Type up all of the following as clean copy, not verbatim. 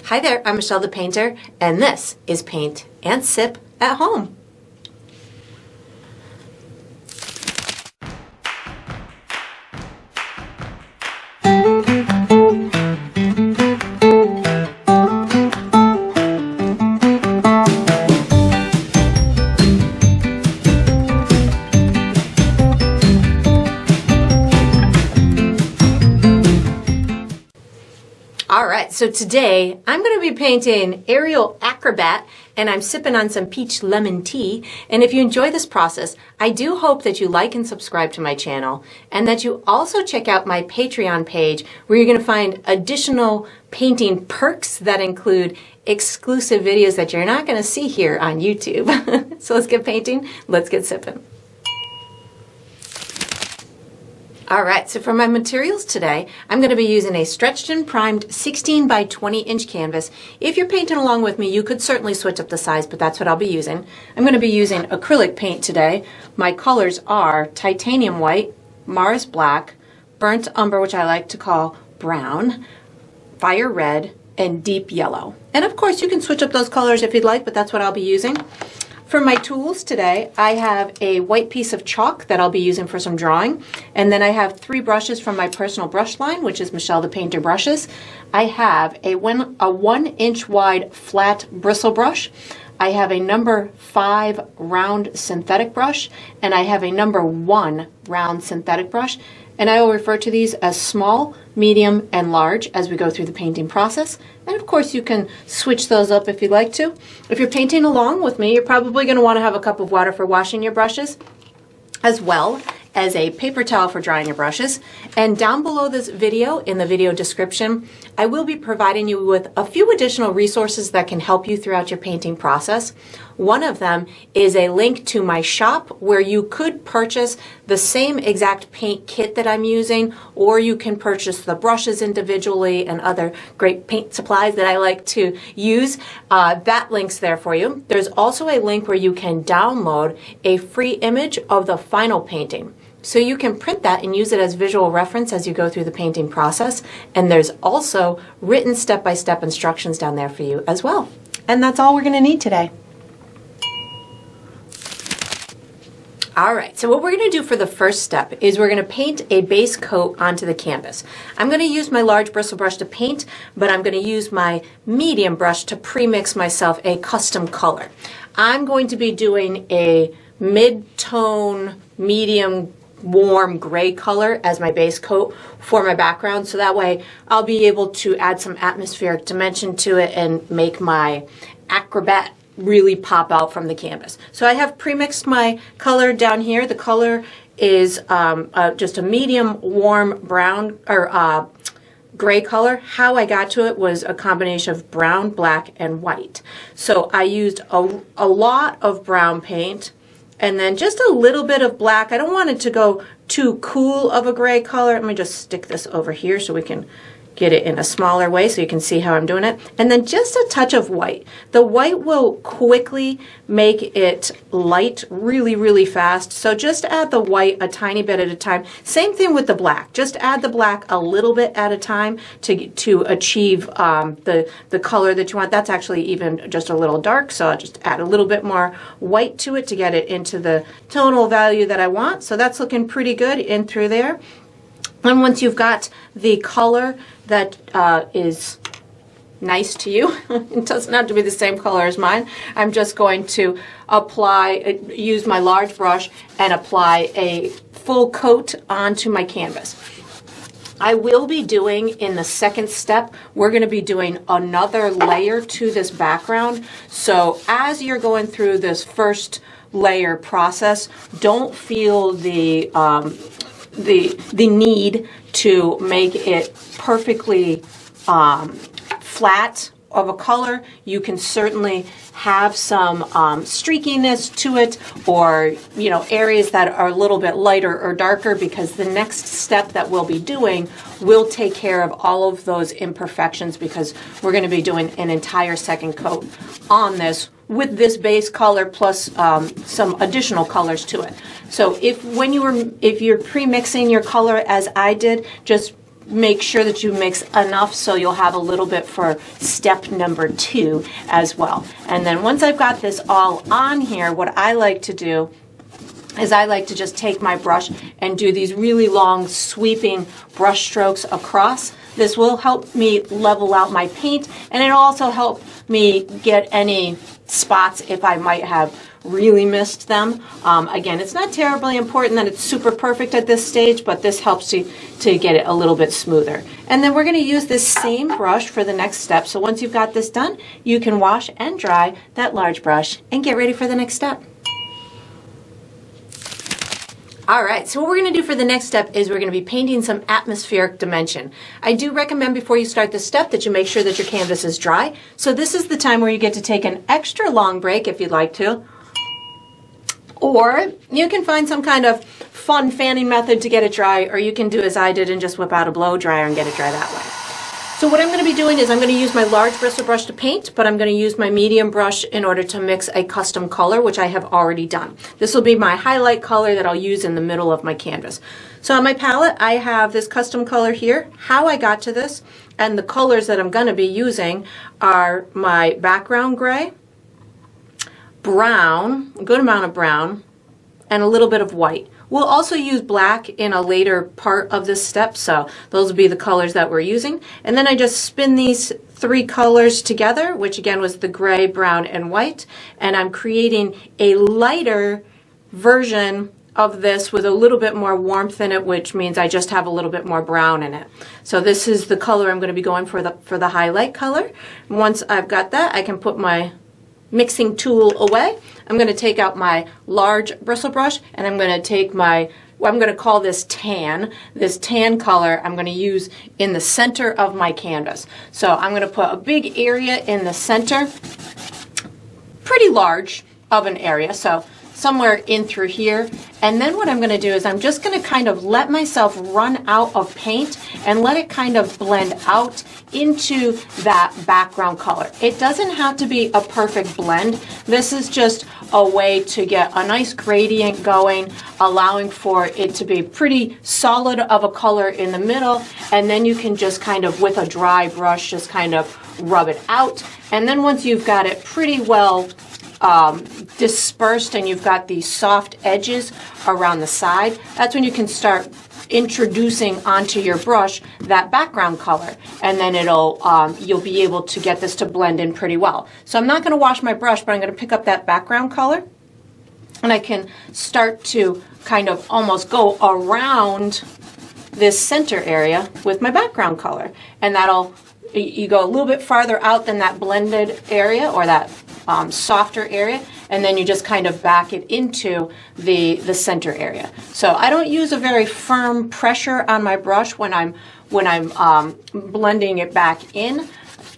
Hi there, I'm Michelle the Painter, and this is Paint and Sip at Home. Alright, so today I'm going to be painting Ariel Acrobat, and I'm sipping on some peach lemon tea. And if you enjoy this process, I do hope that you like and subscribe to my channel, and that you also check out my Patreon page, where you're going to find additional painting perks that include exclusive videos that you're not going to see here on YouTube. So let's get painting, let's get sipping. Alright, so for my materials today, I'm going to be using a stretched and primed 16 by 20 inch canvas. If you're painting along with me, you could certainly switch up the size, but that's what I'll be using. I'm going to be using acrylic paint today. My colors are titanium white, Mars black, burnt umber, which I like to call brown, fire red, and deep yellow. And of course, you can switch up those colors if you'd like, but that's what I'll be using. For my tools today, I have a white piece of chalk that I'll be using for some drawing, and then I have 3 brushes from my personal brush line, which is Michelle the Painter brushes. I have a 1 inch wide flat bristle brush. I have a number 5 round synthetic brush, and I have a number 1 round synthetic brush. And I will refer to these as small, medium, and large as we go through the painting process. And of course, you can switch those up if you'd like to. If you're painting along with me, you're probably going to want to have a cup of water for washing your brushes, as well as a paper towel for drying your brushes. And down below this video, in the video description, I will be providing you with a few additional resources that can help you throughout your painting process. One of them is a link to my shop where you could purchase the same exact paint kit that I'm using, or you can purchase the brushes individually and other great paint supplies that I like to use. That link's there for you. There's also a link where you can download a free image of the final painting. So you can print that and use it as visual reference as you go through the painting process. And there's also written step-by-step instructions down there for you as well. And that's all we're going to need today. Alright, so what we're going to do for the first step is we're going to paint a base coat onto the canvas. I'm going to use my large bristle brush to paint, but I'm going to use my medium brush to pre-mix myself a custom color. I'm going to be doing a mid-tone, medium, warm gray color as my base coat for my background, so that way I'll be able to add some atmospheric dimension to it and make my acrobat really pop out from the canvas. So I have pre-mixed my color down here. The color is just a medium warm brown or gray color. How I got to it was a combination of brown, black, and white. So I used a lot of brown paint and then just a little bit of black. I don't want it to go too cool of a gray color. Let me just stick this over here so we can get it in a smaller way so you can see how I'm doing it. And then just a touch of white. The white will quickly make it light really, really fast. So just add the white a tiny bit at a time. Same thing with the black. Just add the black a little bit at a time to achieve the color that you want. That's actually even just a little dark, so I'll just add a little bit more white to it to get it into the tonal value that I want. So that's looking pretty good in through there. And once you've got the color that is nice to you, it doesn't have to be the same color as mine, I'm just going to use my large brush and apply a full coat onto my canvas. I will be doing, in the second step, we're going to be doing another layer to this background. So as you're going through this first layer process, don't feel the need to make it perfectly flat of a color. You can certainly have some streakiness to it, or areas that are a little bit lighter or darker, because the next step that we'll be doing will take care of all of those imperfections, because we're going to be doing an entire second coat on this with this base color plus some additional colors to it. So if you're pre-mixing your color as I did, just make sure that you mix enough so you'll have a little bit for step number 2 as well. And then once I've got this all on here, what I like to do is I like to just take my brush and do these really long sweeping brush strokes across. This will help me level out my paint, and it'll also help me get any spots if I might have really missed them. Again, it's not terribly important that it's super perfect at this stage, but this helps you to get it a little bit smoother. And then we're going to use this same brush for the next step. So once you've got this done, you can wash and dry that large brush and get ready for the next step. All right, so what we're going to do for the next step is we're going to be painting some atmospheric dimension. I do recommend before you start this step that you make sure that your canvas is dry. So this is the time where you get to take an extra long break if you'd like to. Or you can find some kind of fun fanning method to get it dry, or you can do as I did and just whip out a blow dryer and get it dry that way. So what I'm going to be doing is I'm going to use my large bristle brush to paint, but I'm going to use my medium brush in order to mix a custom color, which I have already done. This will be my highlight color that I'll use in the middle of my canvas. So on my palette, I have this custom color here. How I got to this and the colors that I'm going to be using are my background gray, brown, a good amount of brown, and a little bit of white. We'll also use black in a later part of this step, so those will be the colors that we're using. And then I just spin these 3 colors together, which again was the gray, brown, and white, and I'm creating a lighter version of this with a little bit more warmth in it, which means I just have a little bit more brown in it. So this is the color I'm going to be going for the highlight color. Once I've got that, I can put my mixing tool away. I'm going to take out my large bristle brush and I'm going to take my, I'm going to call this tan. This tan color I'm going to use in the center of my canvas. So I'm going to put a big area in the center, pretty large of an area, so somewhere in through here. And then what I'm going to do is I'm just going to kind of let myself run out of paint and let it kind of blend out into that background color. It doesn't have to be a perfect blend. This is just a way to get a nice gradient going, allowing for it to be pretty solid of a color in the middle, and then you can just kind of with a dry brush just kind of rub it out. And then once you've got it pretty well dispersed and you've got these soft edges around the side, that's when you can start introducing onto your brush that background color, and then it'll you'll be able to get this to blend in pretty well. So I'm not going to wash my brush, but I'm going to pick up that background color and I can start to kind of almost go around this center area with my background color, and that'll, you go a little bit farther out than that blended area or that softer area, and then you just kind of back it into the center area. So I don't use a very firm pressure on my brush when I'm blending it back in.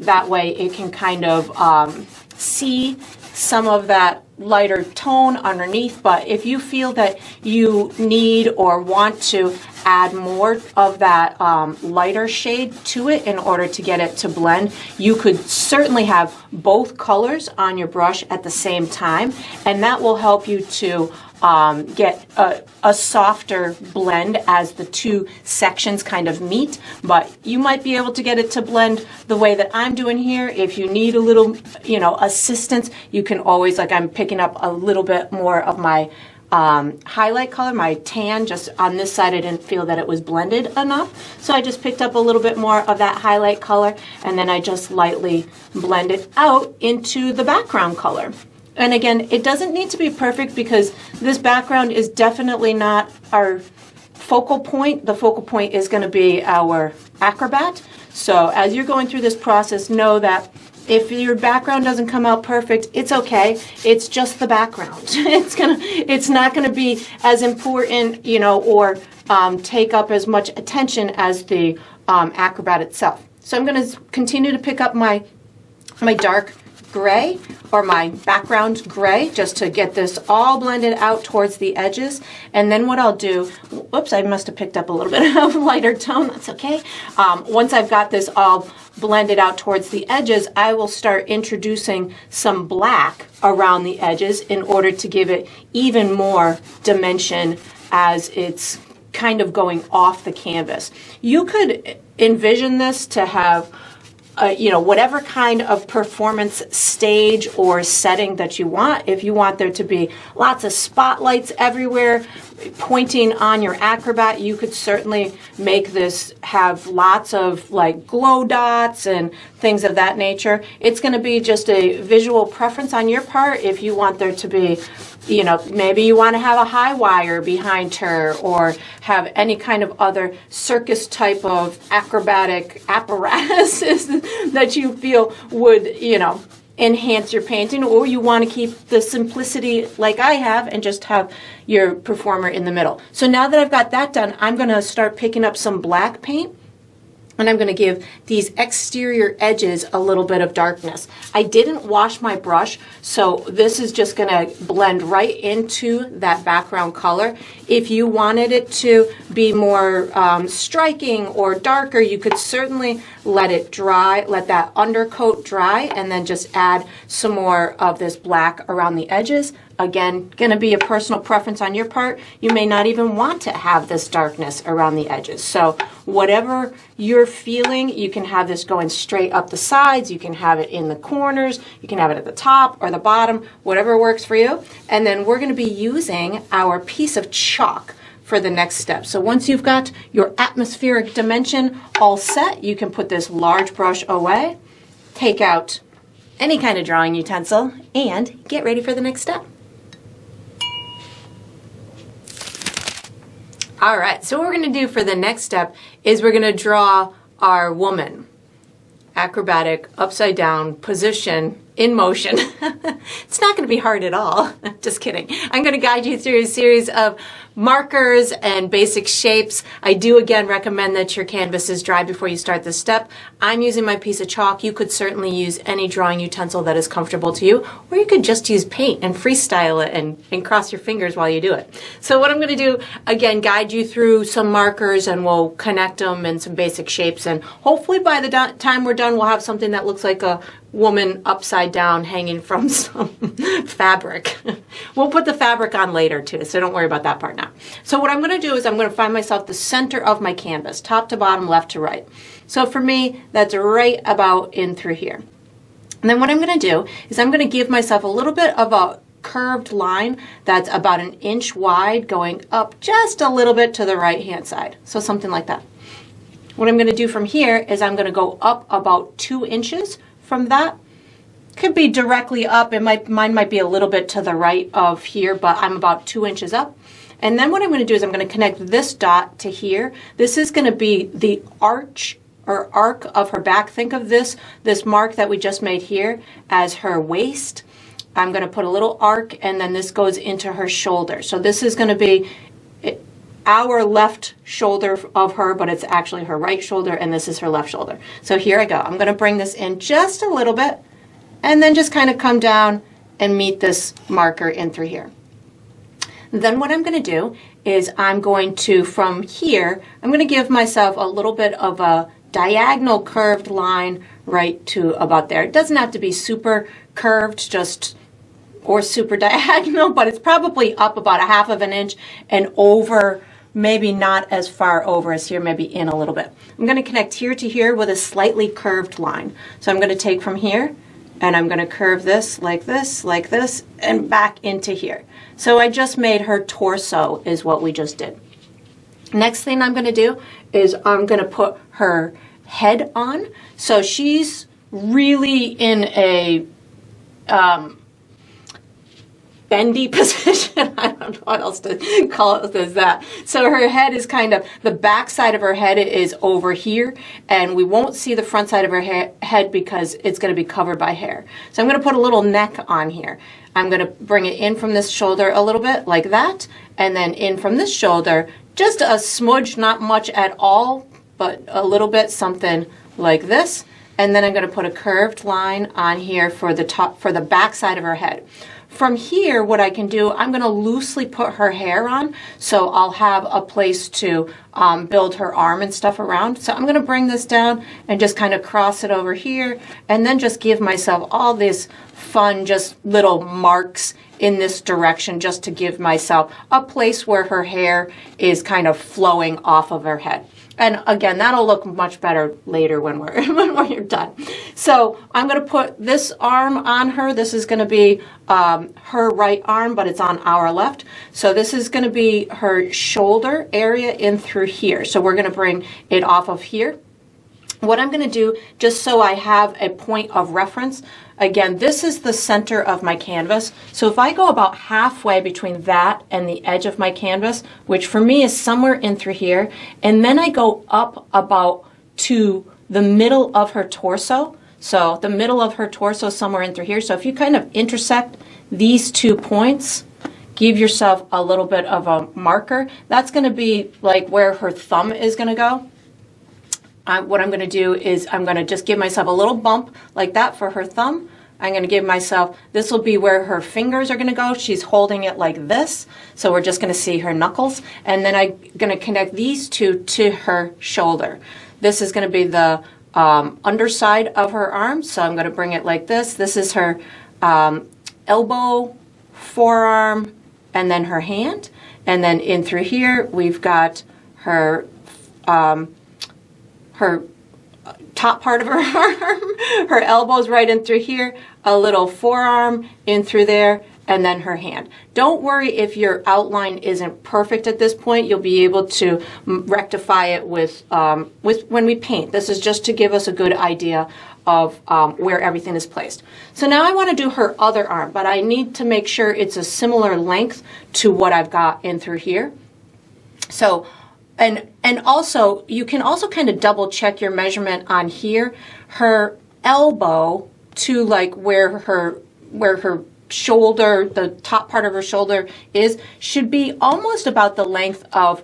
That way it can kind of see some of that lighter tone underneath, but if you feel that you need or want to add more of that lighter shade to it in order to get it to blend, you could certainly have both colors on your brush at the same time, and that will help you to get a softer blend as the two sections kind of meet. But you might be able to get it to blend the way that I'm doing here. If you need a little, assistance, you can always, like I'm picking up a little bit more of my highlight color, my tan, just on this side I didn't feel that it was blended enough. So I just picked up a little bit more of that highlight color, and then I just lightly blend it out into the background color. And again, it doesn't need to be perfect because this background is definitely not our focal point. The focal point is going to be our acrobat. So as you're going through this process, know that if your background doesn't come out perfect, it's okay. It's just the background. It's not gonna be as important, or take up as much attention as the acrobat itself. So I'm gonna continue to pick up my dark gray or my background gray just to get this all blended out towards the edges. And then what I'll do, whoops, I must have picked up a little bit of lighter tone, that's okay. Once I've got this all blended out towards the edges, I will start introducing some black around the edges in order to give it even more dimension as it's kind of going off the canvas. You could envision this to have whatever kind of performance stage or setting that you want. If you want there to be lots of spotlights everywhere pointing on your acrobat, you could certainly make this have lots of like glow dots and things of that nature. It's going to be just a visual preference on your part. If you want there to be, maybe you want to have a high wire behind her or have any kind of other circus type of acrobatic apparatus that you feel would, enhance your painting, or you want to keep the simplicity like I have and just have your performer in the middle. So now that I've got that done, I'm going to start picking up some black paint. And I'm going to give these exterior edges a little bit of darkness. I didn't wash my brush, so this is just going to blend right into that background color. If you wanted it to be more striking or darker, you could certainly let it dry, let that undercoat dry, and then just add some more of this black around the edges. Again, going to be a personal preference on your part. You may not even want to have this darkness around the edges. So whatever you're feeling, you can have this going straight up the sides. You can have it in the corners. You can have it at the top or the bottom, whatever works for you. And then we're going to be using our piece of chalk for the next step. So once you've got your atmospheric dimension all set, you can put this large brush away, take out any kind of drawing utensil, and get ready for the next step. All right, so what we're going to do for the next step is we're going to draw our woman. Acrobatic, upside down, position, in motion. It's not going to be hard at all. Just kidding. I'm going to guide you through a series of markers and basic shapes. I do again recommend that your canvas is dry before you start this step. I'm using my piece of chalk. You could certainly use any drawing utensil that is comfortable to you, or you could just use paint and freestyle it and cross your fingers while you do it. So what I'm going to do, again, guide you through some markers and we'll connect them and some basic shapes, and hopefully by the time we're done we'll have something that looks like a woman upside down hanging from some fabric. We'll put the fabric on later too, so don't worry about that part now. So what I'm going to do is I'm going to find myself the center of my canvas, top to bottom, left to right. So for me, that's right about in through here. And then what I'm going to do is I'm going to give myself a little bit of a curved line that's about 1 inch wide going up just a little bit to the right hand side. So something like that. What I'm going to do from here is I'm going to go up about 2 inches from that. Could be directly up. Mine might be a little bit to the right of here, but I'm about 2 inches up. And then what I'm going to do is I'm going to connect this dot to here. This is going to be the arch or arc of her back. Think of this mark that we just made here as her waist. I'm going to put a little arc, and then this goes into her shoulder. So this is going to be our left shoulder of her, but it's actually her right shoulder, and this is her left shoulder. So here I go. I'm going to bring this in just a little bit, and then just kind of come down and meet this marker in through here. Then what I'm going to do is I'm going to, from here, I'm going to give myself a little bit of a diagonal curved line right to about there. It doesn't have to be super curved, or super diagonal, but it's probably up about 1/2 inch and over, maybe not as far over as here, maybe in a little bit. I'm going to connect here to here with a slightly curved line. So I'm going to take from here and I'm going to curve this, like this, and back into here. So I just made her torso is what we just did. Next thing I'm going to do is I'm going to put her head on. So she's really in a bendy position. I don't know what else to call it as that. So her head is kind of, the back side of her head is over here, and we won't see the front side of her head because it's going to be covered by hair. So I'm going to put a little neck on here. I'm going to bring it in from this shoulder a little bit like that, and then in from this shoulder, just a smudge, not much at all, but a little bit, something like this. and then I'm going to put a curved line on here for the top, for the back side of her head. From here, what I can do, I'm going to loosely put her hair on, so I'll have a place to build her arm and stuff around. So I'm going to bring this down and just kind of cross it over here, and then just give myself all these fun, just little marks in this direction, just to give myself a place where her hair is kind of flowing off of her head. And again, that'll look much better later when when you're done. So I'm going to put this arm on her. This is going to be her right arm, but it's on our left. So this is going to be her shoulder area in through here. So we're going to bring it off of here. What I'm going to do, just so I have a point of reference, again, this is the center of my canvas. So if I go about halfway between that and the edge of my canvas, which for me is somewhere in through here, and then I go up about to the middle of her torso. So the middle of her torso somewhere in through here. So if you kind of intersect these 2 points, give yourself a little bit of a marker. That's going to be like where her thumb is going to go. What I'm going to do is I'm going to just give myself a little bump like that for her thumb. I'm going to give myself, this will be where her fingers are going to go. She's holding it like this. So we're just going to see her knuckles. And then I'm going to connect these two to her shoulder. This is going to be the underside of her arm. So I'm going to bring it like this. This is her elbow, forearm, and then her hand. And then in through here, we've got her her top part of her arm, her elbows right in through here, a little forearm in through there, and then her hand. Don't worry if your outline isn't perfect at this point. You'll be able to rectify it with when we paint. This is just to give us a good idea of where everything is placed. So now I want to do her other arm, but I need to make sure it's a similar length to what I've got in through here. So and also, you can also kind of double check your measurement on here. Her elbow to like where her shoulder, the top part of her shoulder is, should be almost about the length of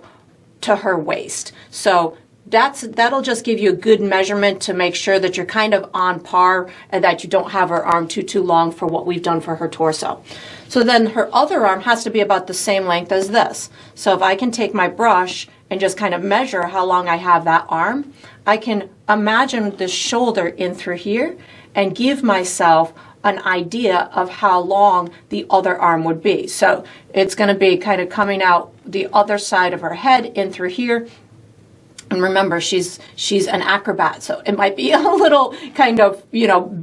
to her waist. So that'll just give you a good measurement to make sure that you're kind of on par and that you don't have her arm too long for what we've done for her torso. So then her other arm has to be about the same length as this. So if I can take my brush and just kind of measure how long I have that arm, I can imagine the shoulder in through here and give myself an idea of how long the other arm would be. So it's going to be kind of coming out the other side of her head in through here. And remember, she's an acrobat, so it might be a little kind of,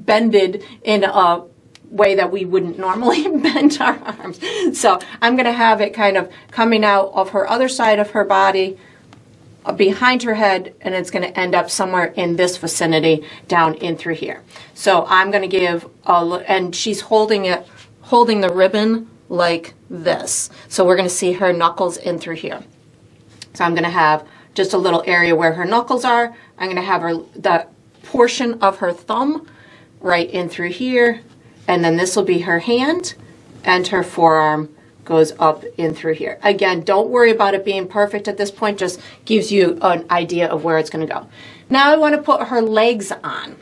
bended in a way that we wouldn't normally bend our arms. So I'm going to have it kind of coming out of her other side of her body, behind her head, and it's going to end up somewhere in this vicinity down in through here. So I'm going to give and she's holding the ribbon like this. So we're going to see her knuckles in through here. So I'm going to have just a little area where her knuckles are. I'm going to have that portion of her thumb right in through here. And then this will be her hand, and her forearm goes up in through here. Again, don't worry about it being perfect at this point, just gives you an idea of where it's going to go. Now I want to put her legs on.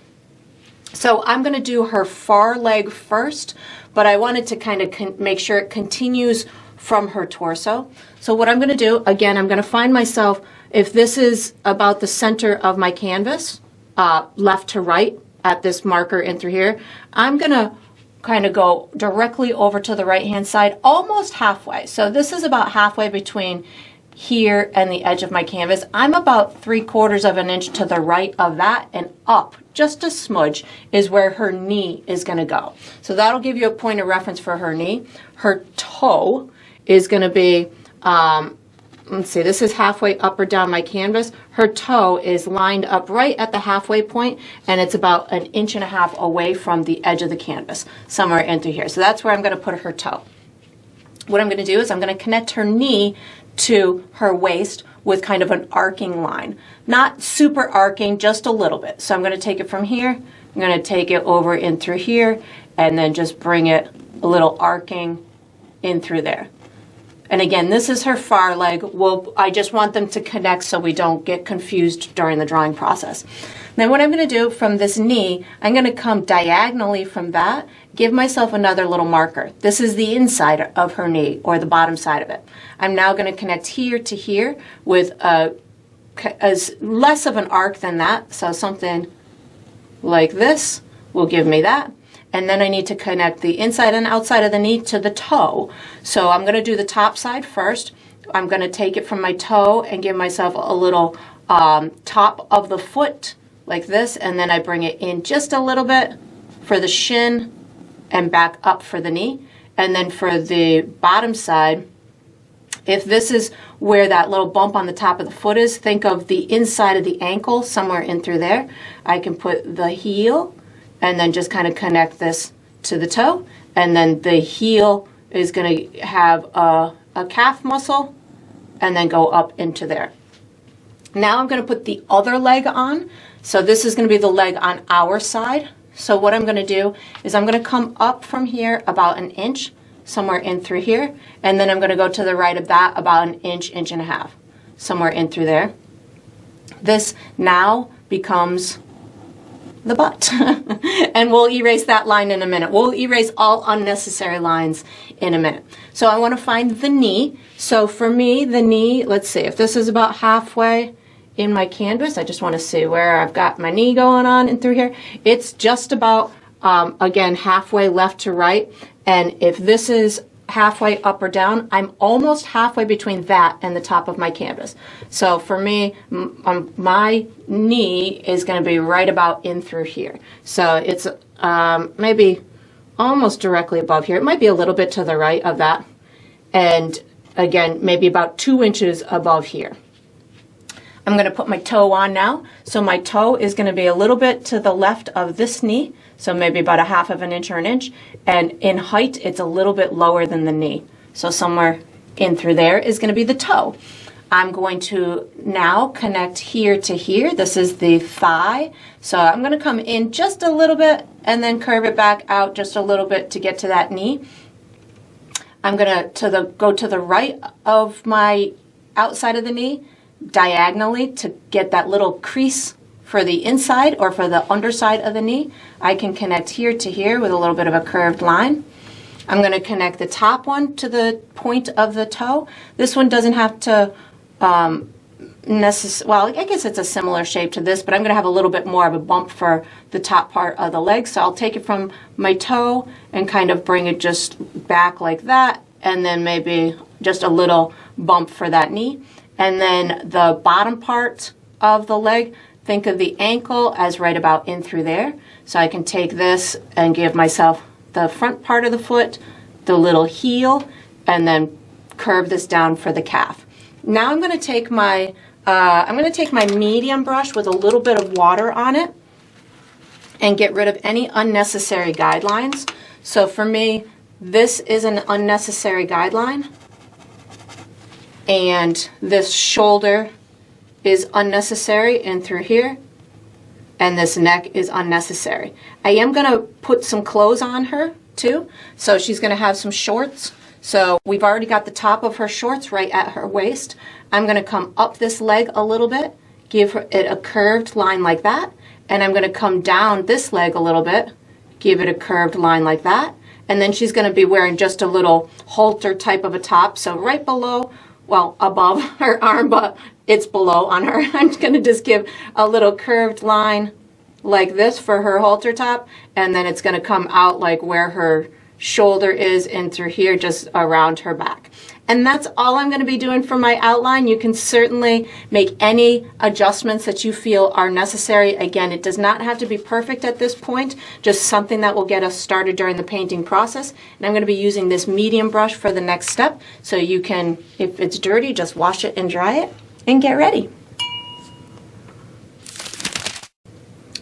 So I'm going to do her far leg first, but I wanted to kind of make sure it continues from her torso. So what I'm going to do, again, I'm going to find myself, if this is about the center of my canvas, left to right at this marker in through here, I'm going to kind of go directly over to the right hand side, almost halfway. So this is about halfway between here and the edge of my canvas. I'm about 3/4 of an inch to the right of that, and up just a smudge is where her knee is going to go. So that'll give you a point of reference for her knee. Her toe is going to be, let's see, this is halfway up or down my canvas. Her toe is lined up right at the halfway point, and it's about 1.5 inches away from the edge of the canvas, somewhere into here. So that's where I'm going to put her toe. What I'm going to do is I'm going to connect her knee to her waist with kind of an arcing line. Not super arcing, just a little bit. So I'm going to take it from here, I'm going to take it over in through here, and then just bring it a little arcing in through there. And again, this is her far leg. I just want them to connect so we don't get confused during the drawing process. Then what I'm going to do from this knee, I'm going to come diagonally from that, give myself another little marker. This is the inside of her knee, or the bottom side of it. I'm now going to connect here to here with less of an arc than that, so something like this will give me that. And then I need to connect the inside and outside of the knee to the toe. So I'm going to do the top side first. I'm going to take it from my toe and give myself a little top of the foot like this, and then I bring it in just a little bit for the shin and back up for the knee. And then for the bottom side, if this is where that little bump on the top of the foot is, think of the inside of the ankle, somewhere in through there. I can put the heel and then just kind of connect this to the toe. And then the heel is going to have a calf muscle and then go up into there. Now I'm going to put the other leg on. So this is going to be the leg on our side. So what I'm going to do is I'm going to come up from here about an inch, somewhere in through here, and then I'm going to go to the right of that about an inch, inch and a half, somewhere in through there. This now becomes the butt. And we'll erase that line in a minute. We'll erase all unnecessary lines in a minute. So I want to find the knee. So for me, the knee, let's see, if this is about halfway in my canvas, I just want to see where I've got my knee going on and through here. It's just about, again, halfway left to right. And if this is halfway up or down, I'm almost halfway between that and the top of my canvas. So for me, my knee is going to be right about in through here. So it's maybe almost directly above here. It might be a little bit to the right of that. And again, maybe about 2 inches above here. I'm going to put my toe on now. So my toe is going to be a little bit to the left of this knee. So maybe about 1/2 inch or an inch. And in height, it's a little bit lower than the knee. So somewhere in through there is going to be the toe. I'm going to now connect here to here. This is the thigh. So I'm going to come in just a little bit and then curve it back out just a little bit to get to that knee. I'm going to go to the right of my outside of the knee, diagonally, to get that little crease for the inside or for the underside of the knee. I can connect here to here with a little bit of a curved line. I'm going to connect the top one to the point of the toe. This one doesn't have to well, I guess it's a similar shape to this, but I'm going to have a little bit more of a bump for the top part of the leg. So I'll take it from my toe and kind of bring it just back like that, and then maybe just a little bump for that knee. And then the bottom part of the leg, think of the ankle as right about in through there. So I can take this and give myself the front part of the foot, the little heel, and then curve this down for the calf. Now I'm going to take my medium brush with a little bit of water on it and get rid of any unnecessary guidelines. So for me, this is an unnecessary guideline, and this shoulder is unnecessary in through here, and this neck is unnecessary. I am going to put some clothes on her too, so she's going to have some shorts. So we've already got the top of her shorts right at her waist. I'm going to come up this leg a little bit, give it a curved line like that, and I'm going to come down this leg a little bit, give it a curved line like that, and then she's going to be wearing just a little halter type of a top, so right below, well, above her arm, but it's below on her. I'm going to just give a little curved line like this for her halter top, and then it's going to come out like where her shoulder is in through here, just around her back. And that's all I'm going to be doing for my outline. You can certainly make any adjustments that you feel are necessary. Again, it does not have to be perfect at this point, just something that will get us started during the painting process. And I'm going to be using this medium brush for the next step, so you can, if it's dirty, just wash it and dry it and get ready.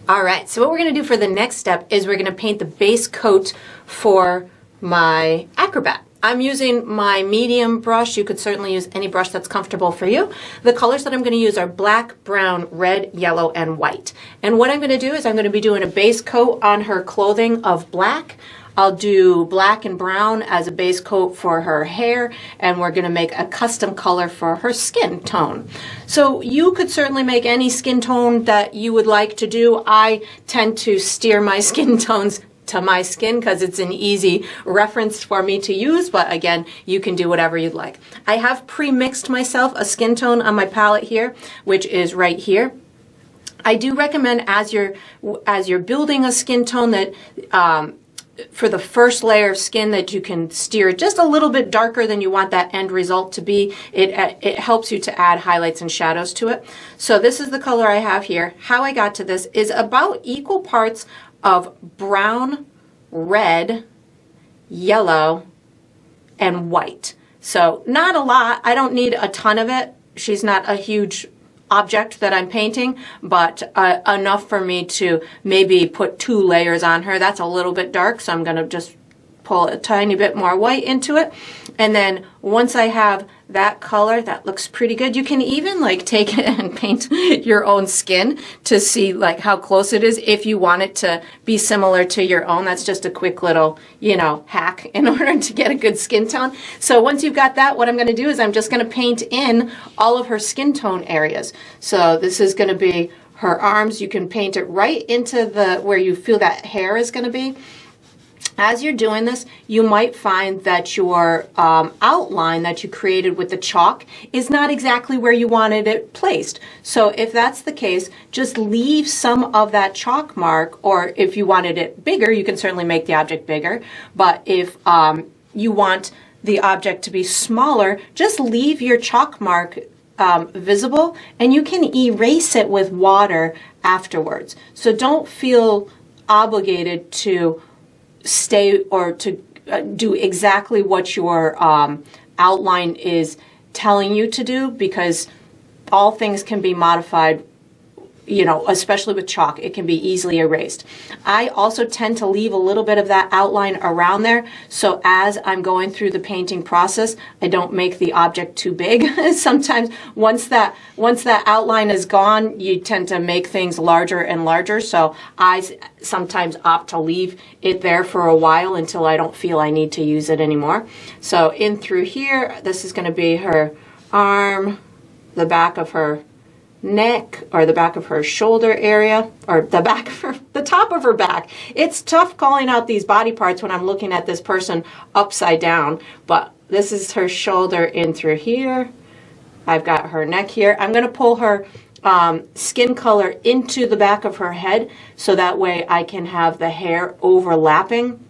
All right, so what we're going to do for the next step is we're going to paint the base coat for my Acrobat. I'm using my medium brush. You could certainly use any brush that's comfortable for you. The colors that I'm going to use are black, brown, red, yellow, and white. And what I'm going to do is I'm going to be doing a base coat on her clothing of black. I'll do black and brown as a base coat for her hair, and we're going to make a custom color for her skin tone. So you could certainly make any skin tone that you would like to do. I tend to steer my skin tones to my skin because it's an easy reference for me to use, but again, you can do whatever you'd like. I have pre-mixed myself a skin tone on my palette here, which is right here. I do recommend as you're building a skin tone that for the first layer of skin that you can steer just a little bit darker than you want that end result to be. It helps you to add highlights and shadows to it. So this is the color I have here. How I got to this is about equal parts of brown, red, yellow, and white. So not a lot. I don't need a ton of it. She's not a huge object that I'm painting, but enough for me to maybe put 2 layers on her. That's a little bit dark, so I'm going to just pull a tiny bit more white into it. And then once I have that color, that looks pretty good. You can even like take it and paint your own skin to see like how close it is if you want it to be similar to your own. That's just a quick little, hack in order to get a good skin tone. So once you've got that, what I'm going to do is I'm just going to paint in all of her skin tone areas. So this is going to be her arms. You can paint it right into where you feel that hair is going to be. As you're doing this, you might find that your outline that you created with the chalk is not exactly where you wanted it placed. So if that's the case, just leave some of that chalk mark, or if you wanted it bigger, you can certainly make the object bigger. But if you want the object to be smaller, just leave your chalk mark visible, and you can erase it with water afterwards. So don't feel obligated to stay or to do exactly what your outline is telling you to do, because all things can be modified, especially with chalk. It can be easily erased. I also tend to leave a little bit of that outline around there, so as I'm going through the painting process, I don't make the object too big. Sometimes once that outline is gone, you tend to make things larger and larger, so I sometimes opt to leave it there for a while until I don't feel I need to use it anymore. So in through here, this is going to be her arm, the back of her neck, or the back of her shoulder area, or the top of her back. It's tough calling out these body parts when I'm looking at this person upside down, but this is her shoulder in through here. I've got her neck here. I'm going to pull her skin color into the back of her head, so that way I can have the hair overlapping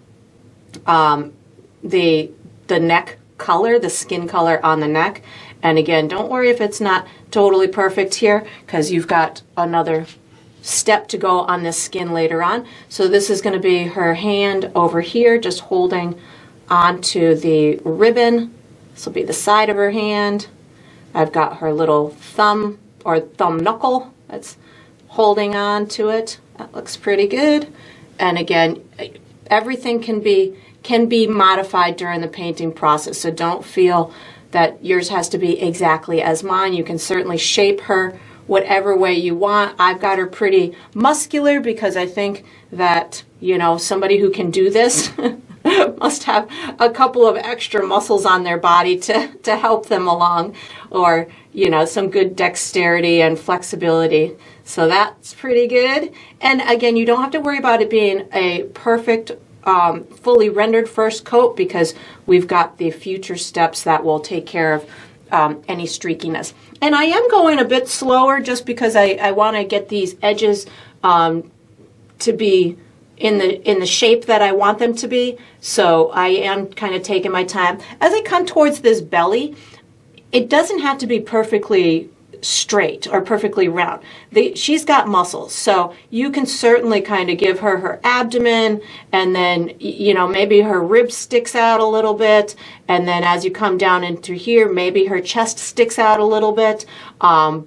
the neck color, the skin color on the neck. And again, don't worry if it's not totally perfect here, because you've got another step to go on this skin later on. So this is going to be her hand over here, just holding onto the ribbon. This will be the side of her hand. I've got her little thumb or thumb knuckle that's holding on to it. That looks pretty good. And again, everything can be modified during the painting process, so don't feel that yours has to be exactly as mine. You can certainly shape her whatever way you want. I've got her pretty muscular because I think that, somebody who can do this must have a couple of extra muscles on their body to help them along, or, some good dexterity and flexibility. So that's pretty good. And again, you don't have to worry about it being a perfect fully rendered first coat, because we've got the future steps that will take care of any streakiness. And I am going a bit slower just because I want to get these edges to be in the shape that I want them to be. So I am kind of taking my time. As I come towards this belly, it doesn't have to be perfectly straight or perfectly round. She's got muscles, so you can certainly kind of give her abdomen, and then maybe her ribs sticks out a little bit, and then as you come down into here, maybe her chest sticks out a little bit. Up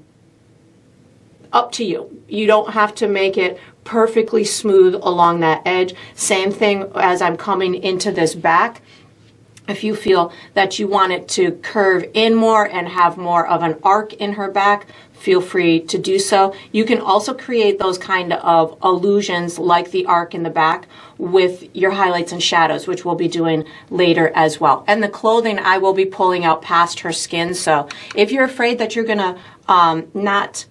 to you. You don't have to make it perfectly smooth along that edge. Same thing as I'm coming into this back. If you feel that you want it to curve in more and have more of an arc in her back, feel free to do so. You can also create those kind of illusions like the arc in the back with your highlights and shadows, which we'll be doing later as well. And the clothing I will be pulling out past her skin. So if you're afraid that you're gonna not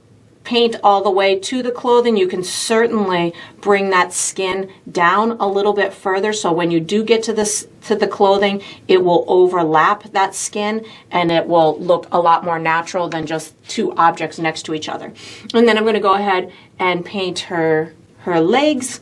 paint all the way to the clothing, you can certainly bring that skin down a little bit further, so when you do get to the clothing, it will overlap that skin and it will look a lot more natural than just two objects next to each other. And then I'm going to go ahead and paint her legs,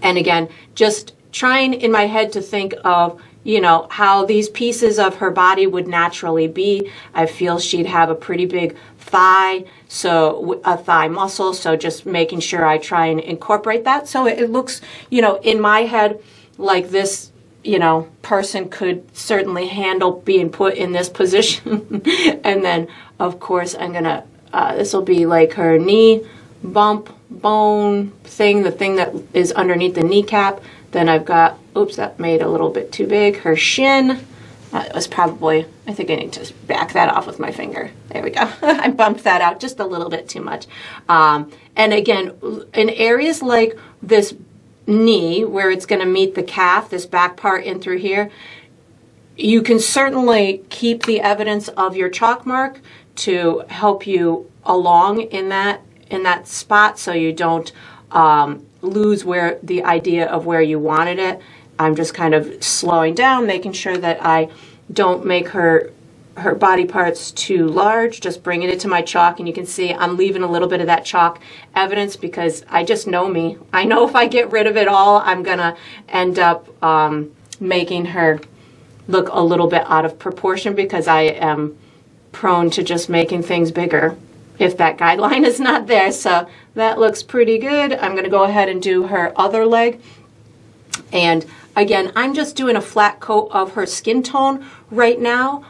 and again, just trying in my head to think of, you know, how these pieces of her body would naturally be. I feel she'd have a pretty big thigh, so a thigh muscle, so just making sure I try and incorporate that so it looks, you know, in my head like this, you know, person could certainly handle being put in this position. And then of course I'm gonna this will be like her knee bump bone thing, the thing that is underneath the kneecap. Then I've got, oops, that made a little bit too big, her shin. It was probably, I think I need to back that off with my finger. There we go. I bumped that out just a little bit too much. And again, in areas like this knee, where it's going to meet the calf, this back part in through here, you can certainly keep the evidence of your chalk mark to help you along in that spot, so you don't lose where the idea of where you wanted it. I'm just kind of slowing down, making sure that I don't make her body parts too large, just bringing it to my chalk. And you can see I'm leaving a little bit of that chalk evidence because I just know me. I know if I get rid of it all, I'm gonna end up making her look a little bit out of proportion, because I am prone to just making things bigger if that guideline is not there. So that looks pretty good. I'm going to go ahead and do her other leg. And again, I'm just doing a flat coat of her skin tone right now.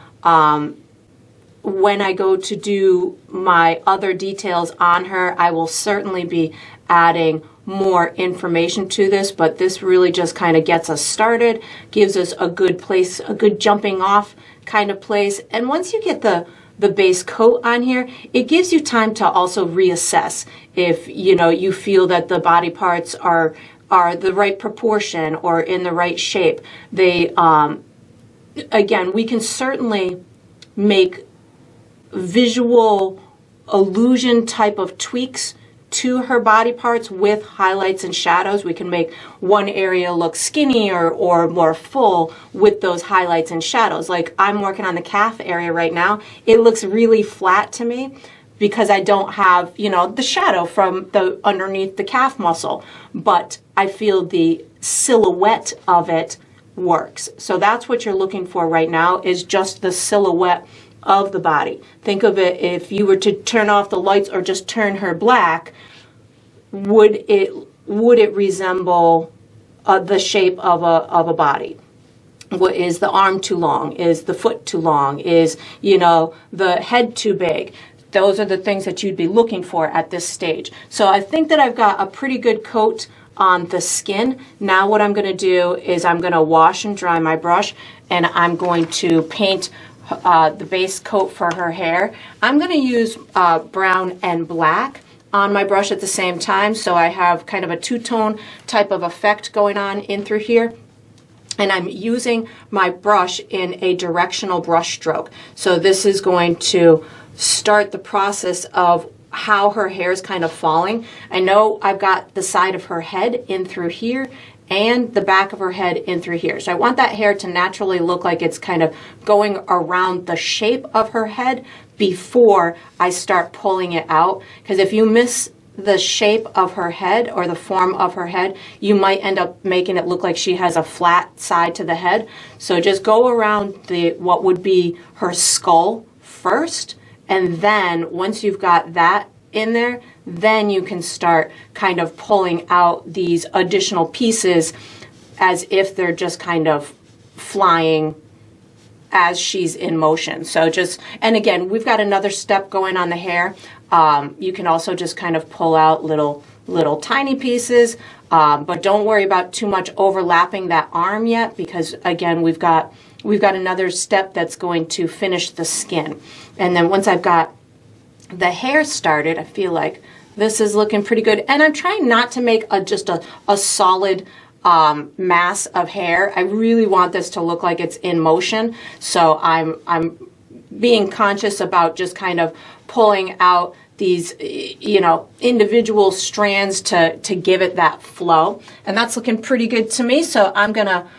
When I go to do my other details on her, I will certainly be adding more information to this, but this really just kind of gets us started, gives us a good place, a good jumping off kind of place. And once you get the base coat on here, it gives you time to also reassess if, you know, you feel that the body parts are the right proportion or in the right shape. They again, we can certainly make visual illusion type of tweaks to her body parts with highlights and shadows. We can make one area look skinny or more full with those highlights and shadows. Like I'm working on the calf area right now. It looks really flat to me because I don't have, you know, the shadow from the underneath the calf muscle, but I feel the silhouette of it works. So that's what you're looking for right now, is just the silhouette of the body. Think of it, if you were to turn off the lights or just turn her black, would it resemble the shape of a body? What is the arm too long? Is the foot too long? Is, you know, the head too big? Those are the things that you'd be looking for at this stage. So I think that I've got a pretty good coat on the skin. Now what I'm going to do is I'm going to wash and dry my brush, and I'm going to paint the base coat for her hair. I'm going to use brown and black on my brush at the same time, so I have kind of a two-tone type of effect going on in through here. And I'm using my brush in a directional brush stroke. So this is going to start the process of how her hair is kind of falling. I know I've got the side of her head in through here and the back of her head in through here. So I want that hair to naturally look like it's kind of going around the shape of her head before I start pulling it out. Because if you miss the shape of her head or the form of her head, you might end up making it look like she has a flat side to the head. So just go around what would be her skull first, and then once you've got that in there, then you can start kind of pulling out these additional pieces as if they're just kind of flying as she's in motion. So just, and again, we've got another step going on the hair. You can also just kind of pull out little tiny pieces But don't worry about too much overlapping that arm yet, because again, we've got another step that's going to finish the skin. And then once I've got the hair started, I feel like this is looking pretty good. And I'm trying not to make just a solid mass of hair. I really want this to look like it's in motion. So I'm being conscious about just kind of pulling out these, individual strands to give it that flow. And that's looking pretty good to me. So I'm gonna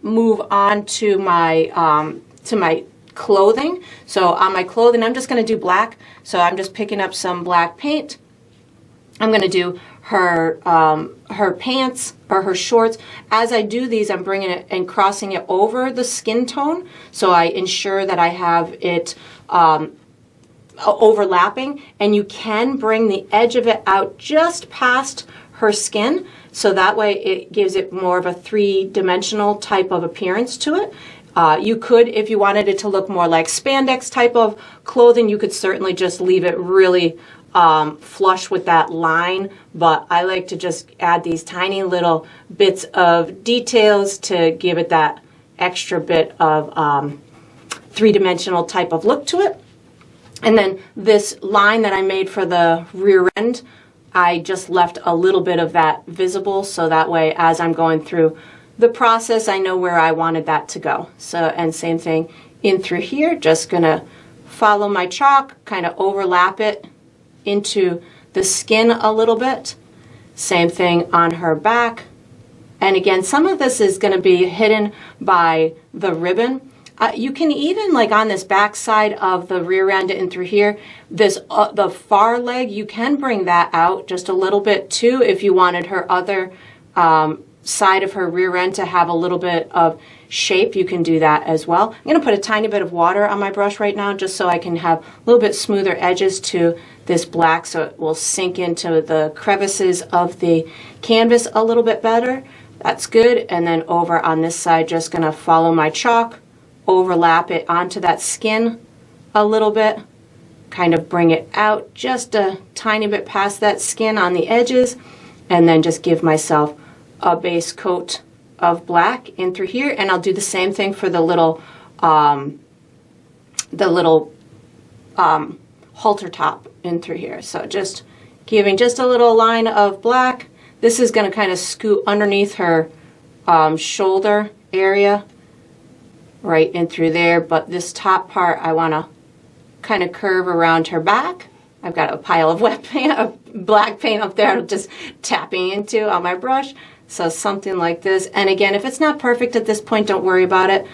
move on to my clothing. So on my clothing, I'm just gonna do black. So I'm just picking up some black paint. I'm gonna do her pants or her shorts. As I do these, I'm bringing it and crossing it over the skin tone, so I ensure that I have it overlapping, and you can bring the edge of it out just past her skin, so that way it gives it more of a three-dimensional type of appearance to it. You could, if you wanted it to look more like spandex type of clothing, you could certainly just leave it really flush with that line, but I like to just add these tiny little bits of details to give it that extra bit of three-dimensional type of look to it. And then this line that I made for the rear end, I just left a little bit of that visible, so that way as I'm going through the process, I know where I wanted that to go. So, and same thing in through here, just gonna follow my chalk, kind of overlap it into the skin a little bit. Same thing on her back. And again, some of this is going to be hidden by the ribbon. You can even, like on this back side of the rear end and through here, this the far leg, you can bring that out just a little bit too if you wanted her other side of her rear end to have a little bit of shape. You can do that as well. I'm going to put a tiny bit of water on my brush right now just so I can have a little bit smoother edges to this black, so it will sink into the crevices of the canvas a little bit better. That's good. And then over on this side, just going to follow my chalk, overlap it onto that skin a little bit, kind of bring it out just a tiny bit past that skin on the edges, and then just give myself a base coat of black in through here. And I'll do the same thing for the little halter top in through here. So just giving just a little line of black. This is going to kind of scoot underneath her shoulder area right in through there, but this top part I want to kind of curve around her back. I've got a pile of wet paint, of black paint up there, just tapping into on my brush. So something like this. And again, if it's not perfect at this point, don't worry about it,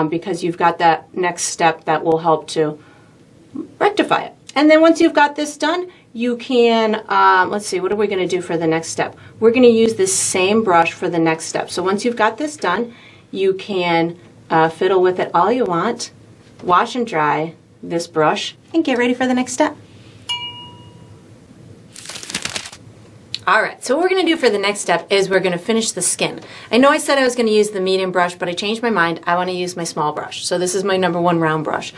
because you've got that next step that will help to rectify it. And then once you've got this done, you can, let's see, what are we going to do for the next step? We're going to use this same brush for the next step. So once you've got this done, you can fiddle with it all you want, wash and dry this brush, and get ready for the next step. All right, so what we're going to do for the next step is we're going to finish the skin. I know I said I was going to use the medium brush, but I changed my mind. I want to use my small brush. So this is my #1 round brush.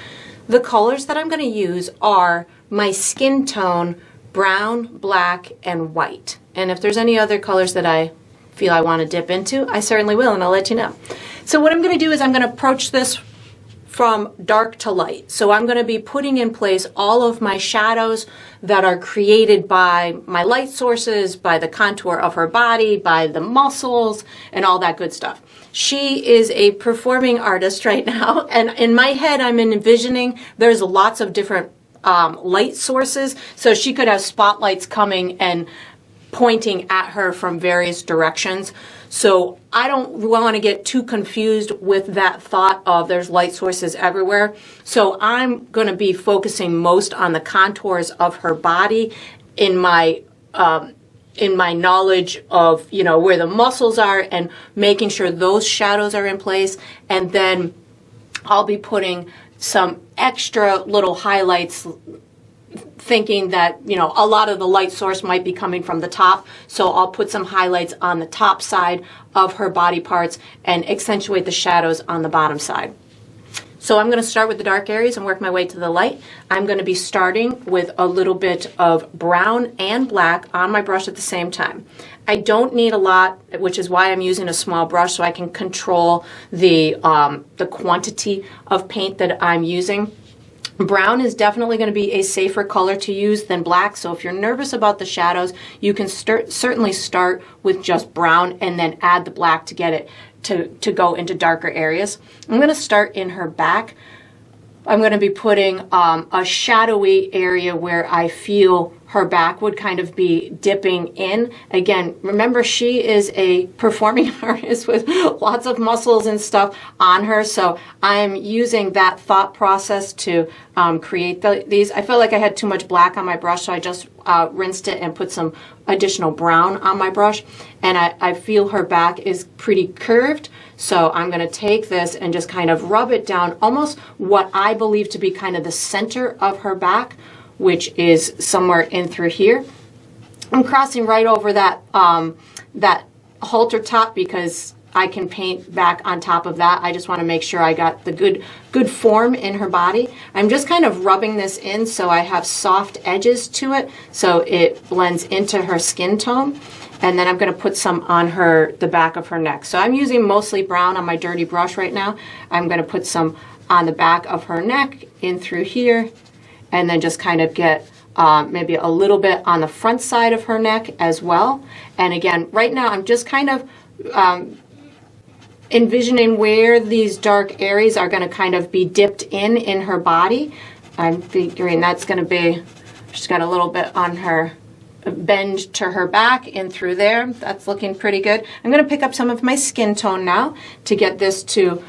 The colors that I'm going to use are my skin tone, brown, black, and white. And if there's any other colors that I feel I want to dip into, I certainly will, and I'll let you know. So what I'm going to do is I'm going to approach this from dark to light. So I'm going to be putting in place all of my shadows that are created by my light sources, by the contour of her body, by the muscles, and all that good stuff. She is a performing artist right now, and in my head I'm envisioning there's lots of different light sources, so she could have spotlights coming and pointing at her from various directions. So I don't want to get too confused with that thought of there's light sources everywhere. So I'm going to be focusing most on the contours of her body in my knowledge of, where the muscles are, and making sure those shadows are in place. And then I'll be putting some extra little highlights, thinking that, a lot of the light source might be coming from the top. So I'll put some highlights on the top side of her body parts and accentuate the shadows on the bottom side. So I'm going to start with the dark areas and work my way to the light. I'm going to be starting with a little bit of brown and black on my brush at the same time. I don't need a lot, which is why I'm using a small brush so I can control the quantity of paint that I'm using. Brown is definitely going to be a safer color to use than black, so if you're nervous about the shadows, you can certainly start with just brown and then add the black to get it to go into darker areas. I'm going to start in her back. I'm going to be putting a shadowy area where I feel her back would kind of be dipping in. Again, remember she is a performing artist with lots of muscles and stuff on her, so I'm using that thought process to create these. I felt like I had too much black on my brush, so I just rinsed it and put some additional brown on my brush, and I feel her back is pretty curved. So I'm going to take this and just kind of rub it down, almost what I believe to be kind of the center of her back, which is somewhere in through here. I'm crossing right over that that halter top because I can paint back on top of that. I just want to make sure I got the good form in her body. I'm just kind of rubbing this in so I have soft edges to it so it blends into her skin tone. And then I'm going to put some on the back of her neck. So I'm using mostly brown on my dirty brush right now. I'm going to put some on the back of her neck in through here, and then just kind of get maybe a little bit on the front side of her neck as well. And again, right now I'm just kind of envisioning where these dark areas are going to kind of be dipped in her body. I'm figuring that's going to be, she's got a little bit on her bend to her back in through there. That's looking pretty good. I'm going to pick up some of my skin tone now to get this to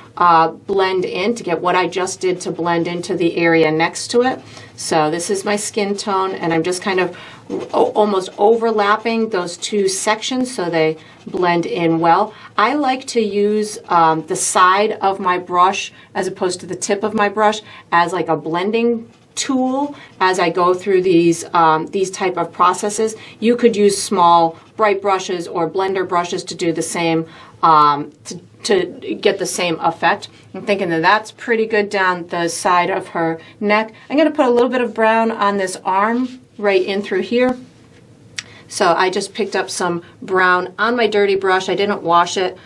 blend in, to get what I just did to blend into the area next to it. So this is my skin tone, and I'm just kind of almost overlapping those two sections so they blend in well. I like to use the side of my brush as opposed to the tip of my brush as like a blending tool as I go through these type of processes. You could use small bright brushes or blender brushes to do the same, to get the same effect. I'm thinking that that's pretty good down the side of her neck. I'm going to put a little bit of brown on this arm right in through here. So I just picked up some brown on my dirty brush. I didn't wash it,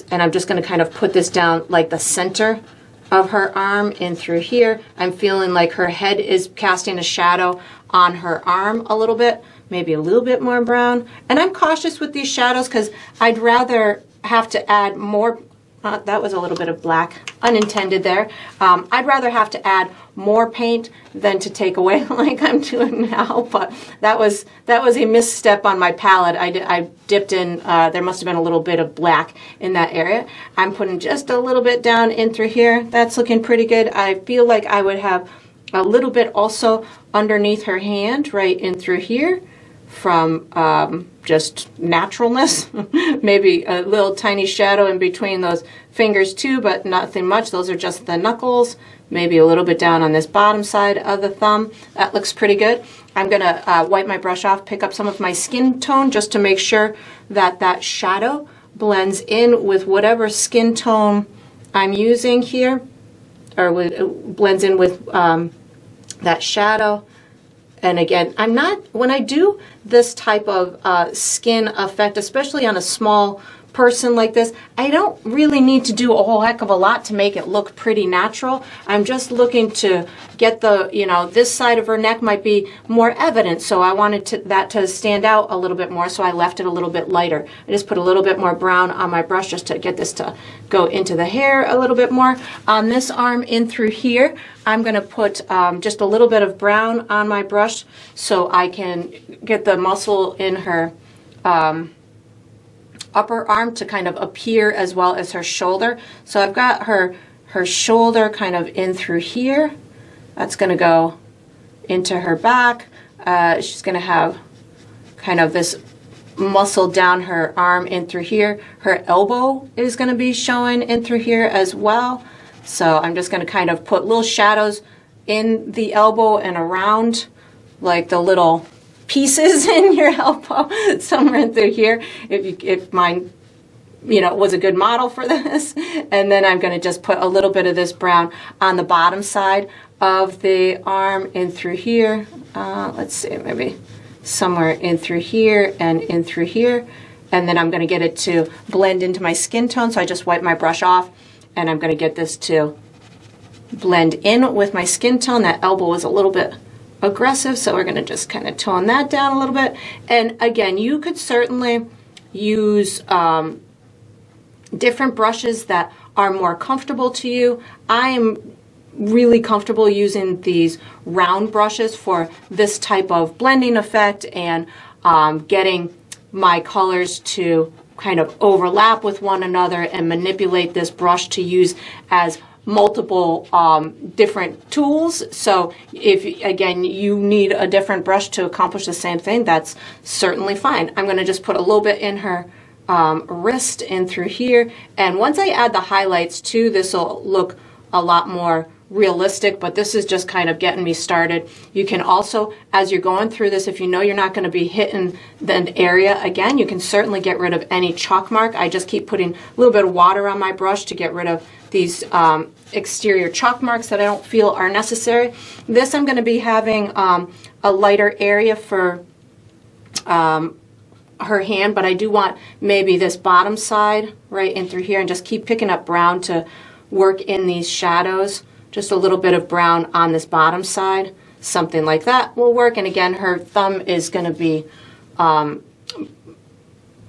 and I'm just going to kind of put this down like the center of her arm in through here. I'm feeling like her head is casting a shadow on her arm a little bit, maybe a little bit more brown. And I'm cautious with these shadows because I'd rather have to add more. That was a little bit of black, unintended there. I'd rather have to add more paint than to take away like I'm doing now, but that was a misstep on my palette. I dipped in, there must have been a little bit of black in that area. I'm putting just a little bit down in through here. That's looking pretty good. I feel like I would have a little bit also underneath her hand right in through here from just naturalness. Maybe a little tiny shadow in between those fingers too, but nothing much. Those are just the knuckles. Maybe a little bit down on this bottom side of the thumb. That looks pretty good. I'm going to wipe my brush off, pick up some of my skin tone just to make sure that that shadow blends in with whatever skin tone I'm using here, or blends in with that shadow. And again, when I do this type of skin effect, especially on a small person like this, I don't really need to do a whole heck of a lot to make it look pretty natural. I'm just looking to get the, this side of her neck might be more evident, so I wanted that to stand out a little bit more, so I left it a little bit lighter. I just put a little bit more brown on my brush just to get this to go into the hair a little bit more. On this arm in through here, I'm going to put just a little bit of brown on my brush so I can get the muscle in her upper arm to kind of appear as well as her shoulder. So I've got her shoulder kind of in through here. That's going to go into her back. She's going to have kind of this muscle down her arm in through here. Her elbow is going to be showing in through here as well. So I'm just going to kind of put little shadows in the elbow and around, like the little pieces in your elbow somewhere through here. If mine you know, was a good model for this. And then I'm going to just put a little bit of this brown on the bottom side of the arm in through here. Let's see, maybe somewhere in through here and in through here. And then I'm going to get it to blend into my skin tone. So I just wipe my brush off, and I'm going to get this to blend in with my skin tone. That elbow was a little bit aggressive, so we're going to just kind of tone that down a little bit. And again, you could certainly use different brushes that are more comfortable to you. I am really comfortable using these round brushes for this type of blending effect and getting my colors to kind of overlap with one another and manipulate this brush to use as multiple different tools. So if, again, you need a different brush to accomplish the same thing, that's certainly fine. I'm going to just put a little bit in her wrist and through here. And once I add the highlights too, this will look a lot more realistic, but this is just kind of getting me started. You can also, as you're going through this, if you know you're not going to be hitting the area again, you can certainly get rid of any chalk mark. I just keep putting a little bit of water on my brush to get rid of these exterior chalk marks that I don't feel are necessary. This I'm going to be having a lighter area for her hand, but I do want maybe this bottom side right in through here, and just keep picking up brown to work in these shadows. Just a little bit of brown on this bottom side, something like that will work. And again, her thumb is going to be,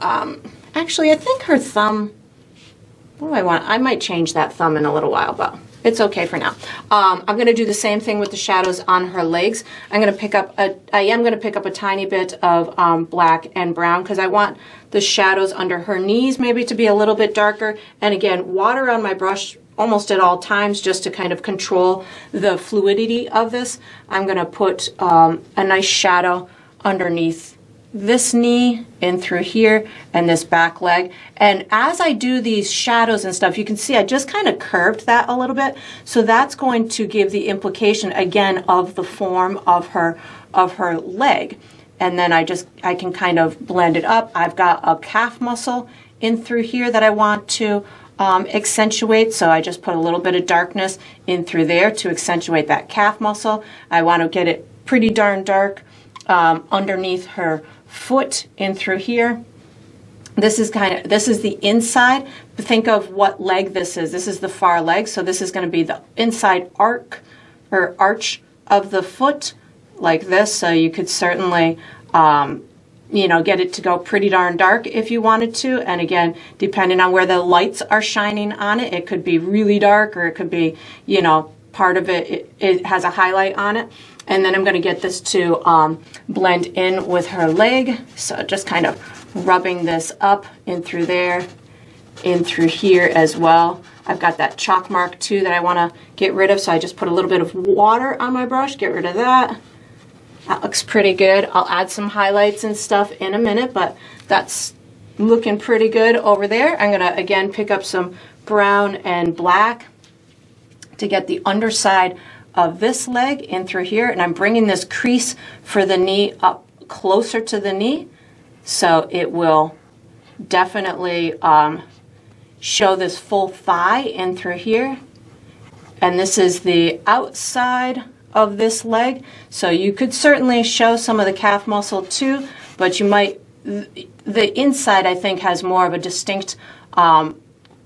actually, I think her thumb, what do I want? I might change that thumb in a little while, but it's okay for now. I'm going to do the same thing with the shadows on her legs. I am going to pick up a tiny bit of black and brown because I want the shadows under her knees maybe to be a little bit darker. And again, water on my brush almost at all times just to kind of control the fluidity of this. I'm going to put a nice shadow underneath this knee in through here and this back leg. And as I do these shadows and stuff, you can see I just kind of curved that a little bit. So that's going to give the implication again of the form of her leg. And then I can kind of blend it up. I've got a calf muscle in through here that I want to accentuate, so I just put a little bit of darkness in through there to accentuate that calf muscle. I want to get it pretty darn dark underneath her foot in through here. This is the inside. Think of what leg this is. This is the far leg, so this is going to be the inside arc or arch of the foot like this. So you could certainly get it to go pretty darn dark if you wanted to. And again, depending on where the lights are shining on it, it could be really dark, or it could be, part of it has a highlight on it. And then I'm going to get this to blend in with her leg. So just kind of rubbing this up in through there, in through here as well. I've got that chalk mark too that I want to get rid of. So I just put a little bit of water on my brush, get rid of that. That looks pretty good. I'll add some highlights and stuff in a minute, but that's looking pretty good over there. I'm going to, again, pick up some brown and black to get the underside of this leg in through here. And I'm bringing this crease for the knee up closer to the knee, so it will definitely show this full thigh in through here. And this is the outside of this leg, so you could certainly show some of the calf muscle too, but you might, the inside I think has more of a distinct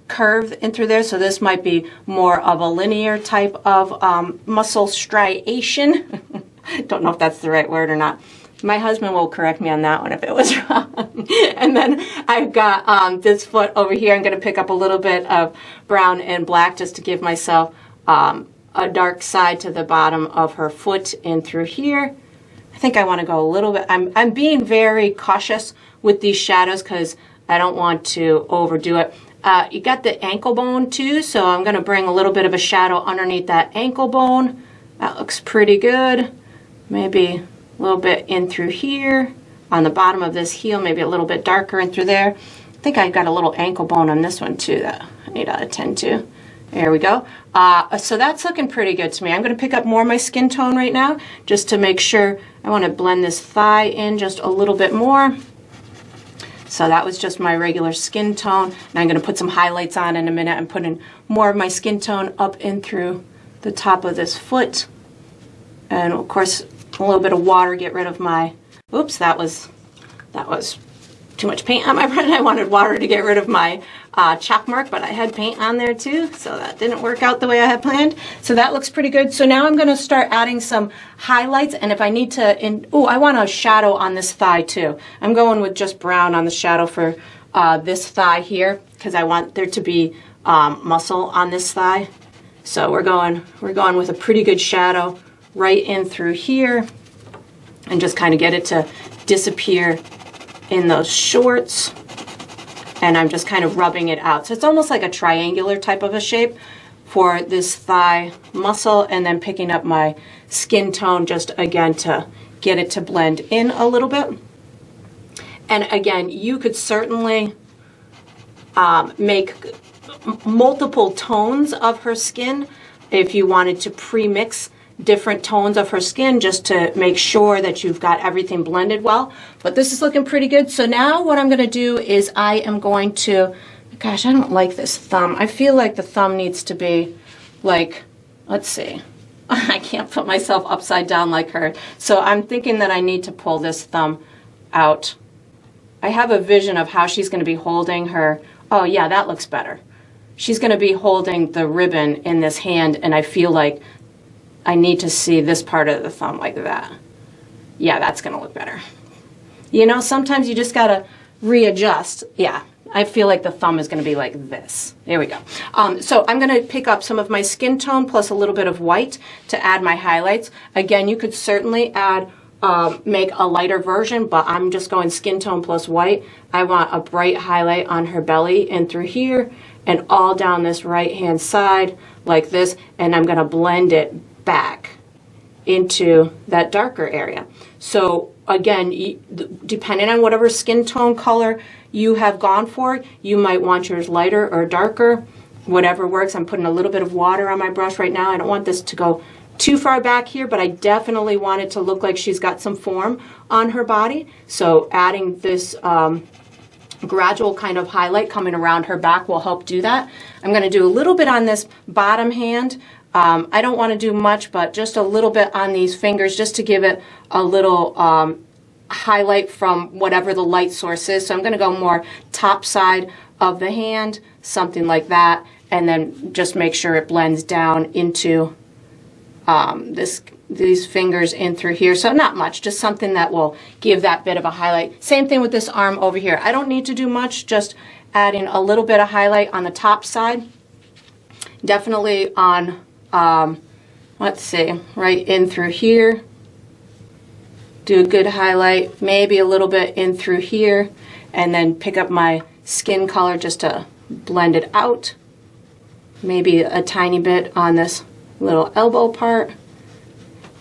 curve in through there, so this might be more of a linear type of muscle striation. Don't know if that's the right word or not. My husband will correct me on that one if it was wrong. And then I've got this foot over here. I'm going to pick up a little bit of brown and black just to give myself a dark side to the bottom of her foot in through here. I think I want to go a little bit. I'm being very cautious with these shadows because I don't want to overdo it. You got the ankle bone too, so I'm going to bring a little bit of a shadow underneath that ankle bone. That looks pretty good. Maybe a little bit in through here on the bottom of this heel, maybe a little bit darker in through there. I think I've got a little ankle bone on this one too that I need to attend to. There we go. So that's looking pretty good to me. I'm going to pick up more of my skin tone right now just to make sure. I want to blend this thigh in just a little bit more. So that was just my regular skin tone. And I'm going to put some highlights on in a minute and put in more of my skin tone up in through the top of this foot. And of course, a little bit of water, get rid of my, oops, that was too much paint on my brush. I wanted water to get rid of my chalk mark, but I had paint on there too, so that didn't work out the way I had planned. So that looks pretty good. So now I'm going to start adding some highlights, and if I need to, I want a shadow on this thigh too. I'm going with just brown on the shadow for this thigh here, because I want there to be muscle on this thigh. So we're going with a pretty good shadow right in through here, and just kind of get it to disappear in those shorts. And I'm just kind of rubbing it out. So it's almost like a triangular type of a shape for this thigh muscle, and then picking up my skin tone just again to get it to blend in a little bit. And again, you could certainly make multiple tones of her skin if you wanted to pre-mix different tones of her skin just to make sure that you've got everything blended well. But this is looking pretty good. So now what I'm going to do is I am going to, gosh, I don't like this thumb. I feel like the thumb needs to be like, let's see, I can't put myself upside down like her. So I'm thinking that I need to pull this thumb out. I have a vision of how she's going to be holding her. Oh yeah, that looks better. She's going to be holding the ribbon in this hand, and I feel like I need to see this part of the thumb like that. Yeah, that's going to look better. You know, sometimes you just got to readjust. Yeah, I feel like the thumb is going to be like this. There we go. So I'm going to pick up some of my skin tone plus a little bit of white to add my highlights. Again, you could certainly add, make a lighter version, but I'm just going skin tone plus white. I want a bright highlight on her belly and through here and all down this right-hand side like this, and I'm going to blend it back into that darker area. So again, depending on whatever skin tone color you have gone for, you might want yours lighter or darker, whatever works. I'm putting a little bit of water on my brush right now. I don't want this to go too far back here, but I definitely want it to look like she's got some form on her body. So adding this gradual kind of highlight coming around her back will help do that. I'm going to do a little bit on this bottom hand. I don't want to do much, but just a little bit on these fingers just to give it a little highlight from whatever the light source is. So I'm going to go more top side of the hand, something like that, and then just make sure it blends down into these fingers in through here. So not much, just something that will give that bit of a highlight. Same thing with this arm over here. I don't need to do much, just adding a little bit of highlight on the top side. Definitely on let's see, right in through here. Do a good highlight, maybe a little bit in through here, and then pick up my skin color just to blend it out. Maybe a tiny bit on this little elbow part.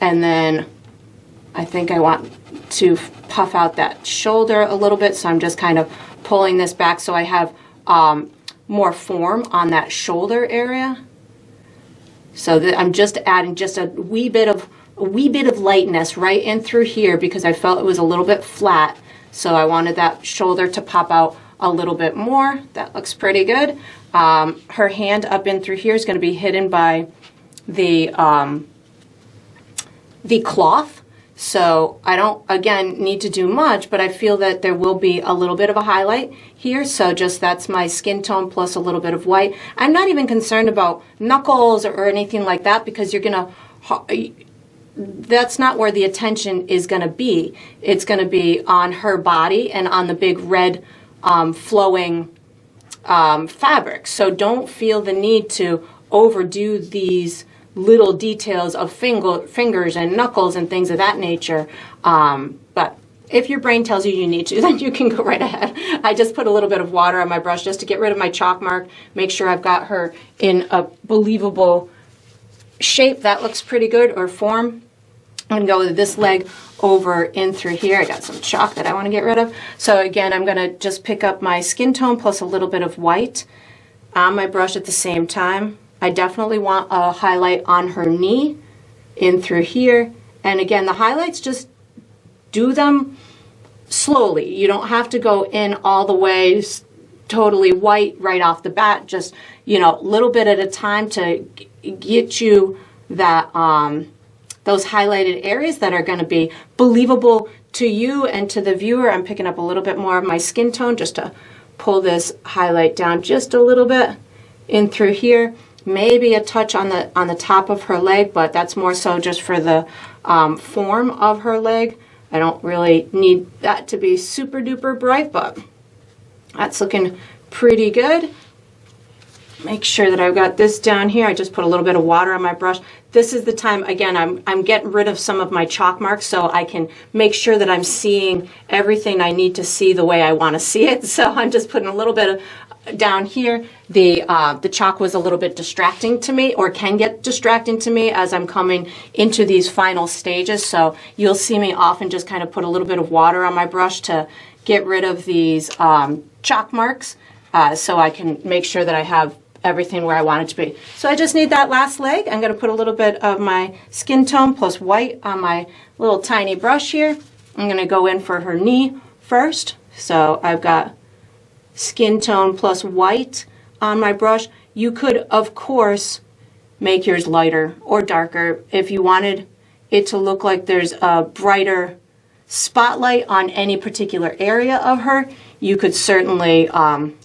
And then I think I want to puff out that shoulder a little bit, so I'm just kind of pulling this back so I have more form on that shoulder area. So that I'm just adding just a wee bit of lightness right in through here because I felt it was a little bit flat. So I wanted that shoulder to pop out a little bit more. That looks pretty good. Her hand up in through here is going to be hidden by the cloth. So I don't, again, need to do much, but I feel that there will be a little bit of a highlight here. So just that's my skin tone plus a little bit of white. I'm not even concerned about knuckles or anything like that because you're going to, that's not where the attention is going to be. It's going to be on her body and on the big red flowing fabric. So don't feel the need to overdo these little details of fingers and knuckles and things of that nature. But if your brain tells you you need to, then you can go right ahead. I just put a little bit of water on my brush just to get rid of my chalk mark, make sure I've got her in a believable shape. That looks pretty good, or form. I'm going to go with this leg over in through here. I got some chalk that I want to get rid of. So again, I'm going to just pick up my skin tone plus a little bit of white on my brush at the same time. I definitely want a highlight on her knee in through here. And again, the highlights, just do them slowly. You don't have to go in all the way totally white right off the bat. Just, you know, a little bit at a time to get you that those highlighted areas that are going to be believable to you and to the viewer. I'm picking up a little bit more of my skin tone just to pull this highlight down just a little bit in through here. Maybe a touch on the top of her leg, but that's more so just for the form of her leg. I don't really need that to be super duper bright, but that's looking pretty good. Make sure that I've got this down here. I just put a little bit of water on my brush. This is the time, again, I'm getting rid of some of my chalk marks so I can make sure that I'm seeing everything I need to see the way I want to see it. So I'm just putting a little bit of down here. The chalk was a little bit distracting to me, or can get distracting to me as I'm coming into these final stages. So you'll see me often just kind of put a little bit of water on my brush to get rid of these chalk marks so I can make sure that I have everything where I want it to be. So I just need that last leg. I'm going to put a little bit of my skin tone plus white on my little tiny brush here. I'm going to go in for her knee first. So I've got skin tone plus white on my brush. You could, of course, make yours lighter or darker if you wanted it to look like there's a brighter spotlight on any particular area of her. You could certainly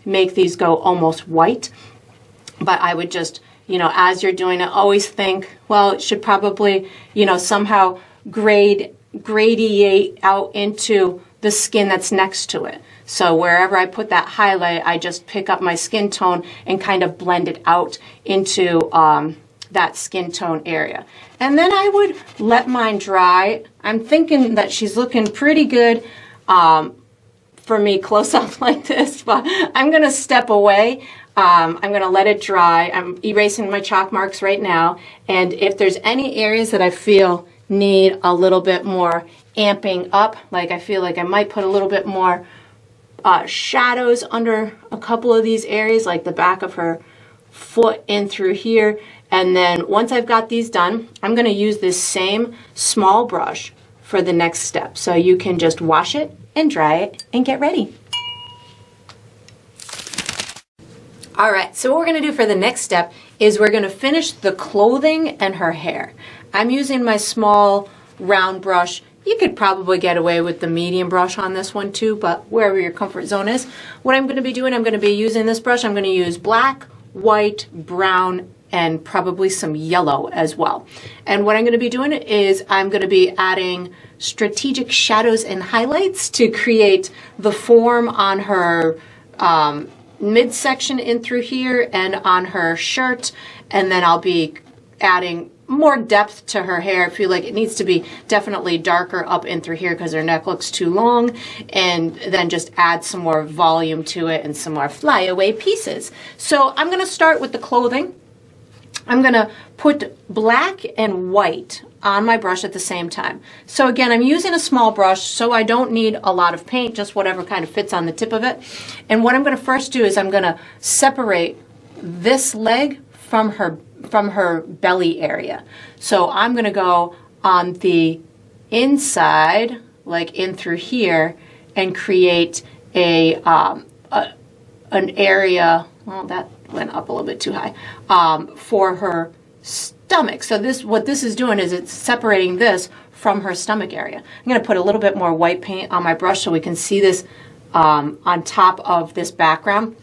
make these go almost white. But I would just, you know, as you're doing it, always think, well, it should probably, you know, somehow gradiate out into the skin that's next to it. So wherever I put that highlight, I just pick up my skin tone and kind of blend it out into that skin tone area. And then I would let mine dry. I'm thinking that she's looking pretty good for me close up like this, but I'm going to step away. I'm going to let it dry. I'm erasing my chalk marks right now. And if there's any areas that I feel need a little bit more amping up, like I feel like I might put a little bit more shadows under a couple of these areas, like the back of her foot in through here. And then once I've got these done, I'm going to use this same small brush for the next step. So you can just wash it and dry it and get ready. All right, so what we're going to do for the next step is we're going to finish the clothing and her hair. I'm using my small round brush. You could probably get away with the medium brush on this one too, but wherever your comfort zone is. What I'm going to be doing, I'm going to be using this brush. I'm going to use black, white, brown, and probably some yellow as well. And what I'm going to be doing is I'm going to be adding strategic shadows and highlights to create the form on her midsection in through here and on her shirt, and then I'll be adding more depth to her hair. I feel like it needs to be definitely darker up in through here because her neck looks too long, and then just add some more volume to it and some more flyaway pieces. So I'm going to start with the clothing. I'm going to put black and white on my brush at the same time. So again, I'm using a small brush, so I don't need a lot of paint, just whatever kind of fits on the tip of it. And what I'm going to first do is I'm going to separate this leg from her belly area. So I'm going to go on the inside, like in through here, and create an area. Well, that went up a little bit too high, for her stomach. So what this is doing is it's separating this from her stomach area. I'm going to put a little bit more white paint on my brush so we can see this on top of this background.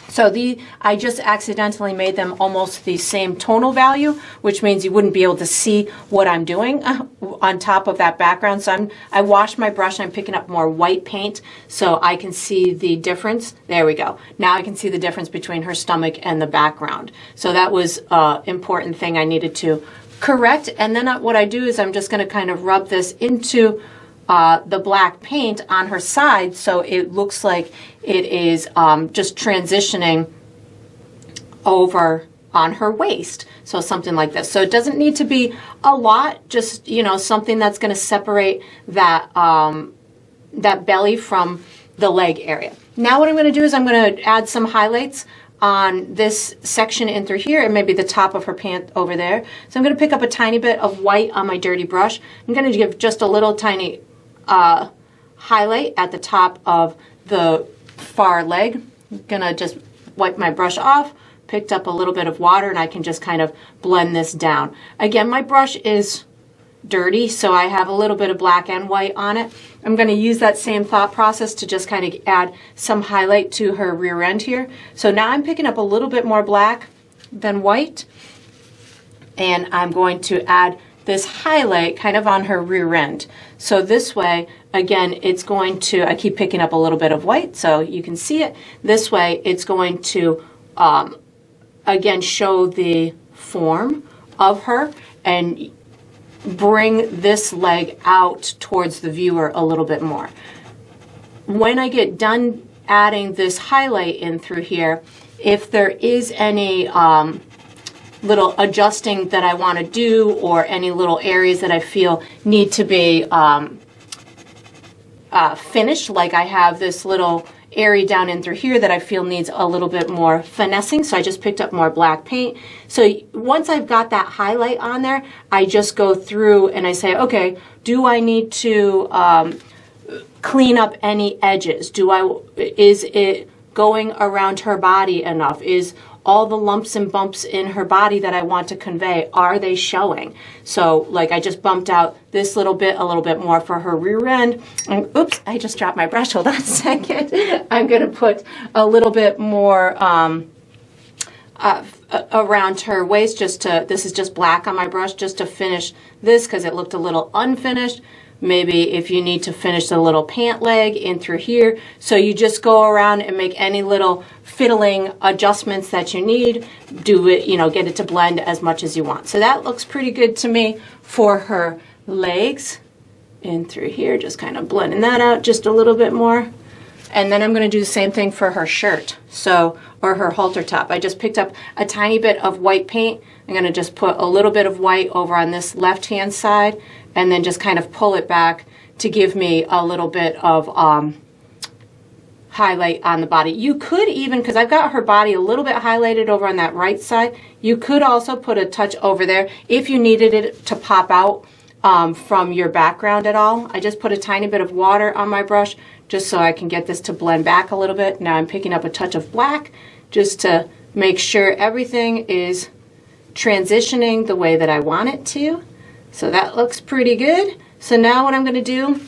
So I just accidentally made them almost the same tonal value, which means you wouldn't be able to see what I'm doing on top of that background. So I washed my brush and I'm picking up more white paint so I can see the difference. There we go. Now I can see the difference between her stomach and the background. So that was an important thing I needed to correct. And then what I do is I'm just going to kind of rub this into the black paint on her side so it looks like it is just transitioning over on her waist. So something like this. So it doesn't need to be a lot, just, you know, something that's going to separate that, that belly from the leg area. Now what I'm going to do is I'm going to add some highlights on this section in through here and maybe the top of her pant over there. So I'm going to pick up a tiny bit of white on my dirty brush. I'm going to give just a little tiny highlight at the top of the far leg. I'm gonna just wipe my brush off, picked up a little bit of water, and I can just kind of blend this down. Again, my brush is dirty, so I have a little bit of black and white on it. I'm going to use that same thought process to just kind of add some highlight to her rear end here. So now I'm picking up a little bit more black than white, and I'm going to add this highlight kind of on her rear end. So this way, again, it's going to, I keep picking up a little bit of white so you can see it. This way, it's going to, again, show the form of her and bring this leg out towards the viewer a little bit more. When I get done adding this highlight in through here, if there is any little adjusting that I want to do, or any little areas that I feel need to be finished, like I have this little area down in through here that I feel needs a little bit more finessing, so I just picked up more black paint. So once I've got that highlight on there, I just go through and I say, okay, do I need to clean up any edges? Is it going around her body enough? Is all the lumps and bumps in her body that I want to convey, are they showing? So like I just bumped out this little bit, a little bit more for her rear end. And oops, I just dropped my brush, hold on a second. I'm gonna put a little bit more around her waist, this is just black on my brush, just to finish this because it looked a little unfinished. Maybe if you need to finish the little pant leg in through here. So you just go around and make any little fiddling adjustments that you need. Do it, get it to blend as much as you want. So that looks pretty good to me for her legs. In through here, just kind of blending that out just a little bit more. And then I'm going to do the same thing for her shirt, or her halter top. I just picked up a tiny bit of white paint. I'm going to just put a little bit of white over on this left-hand side, and then just kind of pull it back to give me a little bit of highlight on the body. You could even, because I've got her body a little bit highlighted over on that right side, you could also put a touch over there if you needed it to pop out from your background at all. I just put a tiny bit of water on my brush just so I can get this to blend back a little bit. Now I'm picking up a touch of black just to make sure everything is transitioning the way that I want it to. So that looks pretty good. So now what I'm going to do,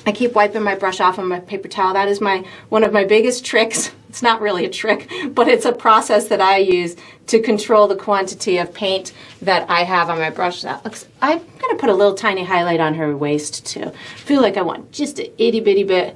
I keep wiping my brush off on my paper towel. That is one of my biggest tricks. It's not really a trick, but it's a process that I use to control the quantity of paint that I have on my brush. I'm going to put a little tiny highlight on her waist too. I feel like I want just an itty bitty bit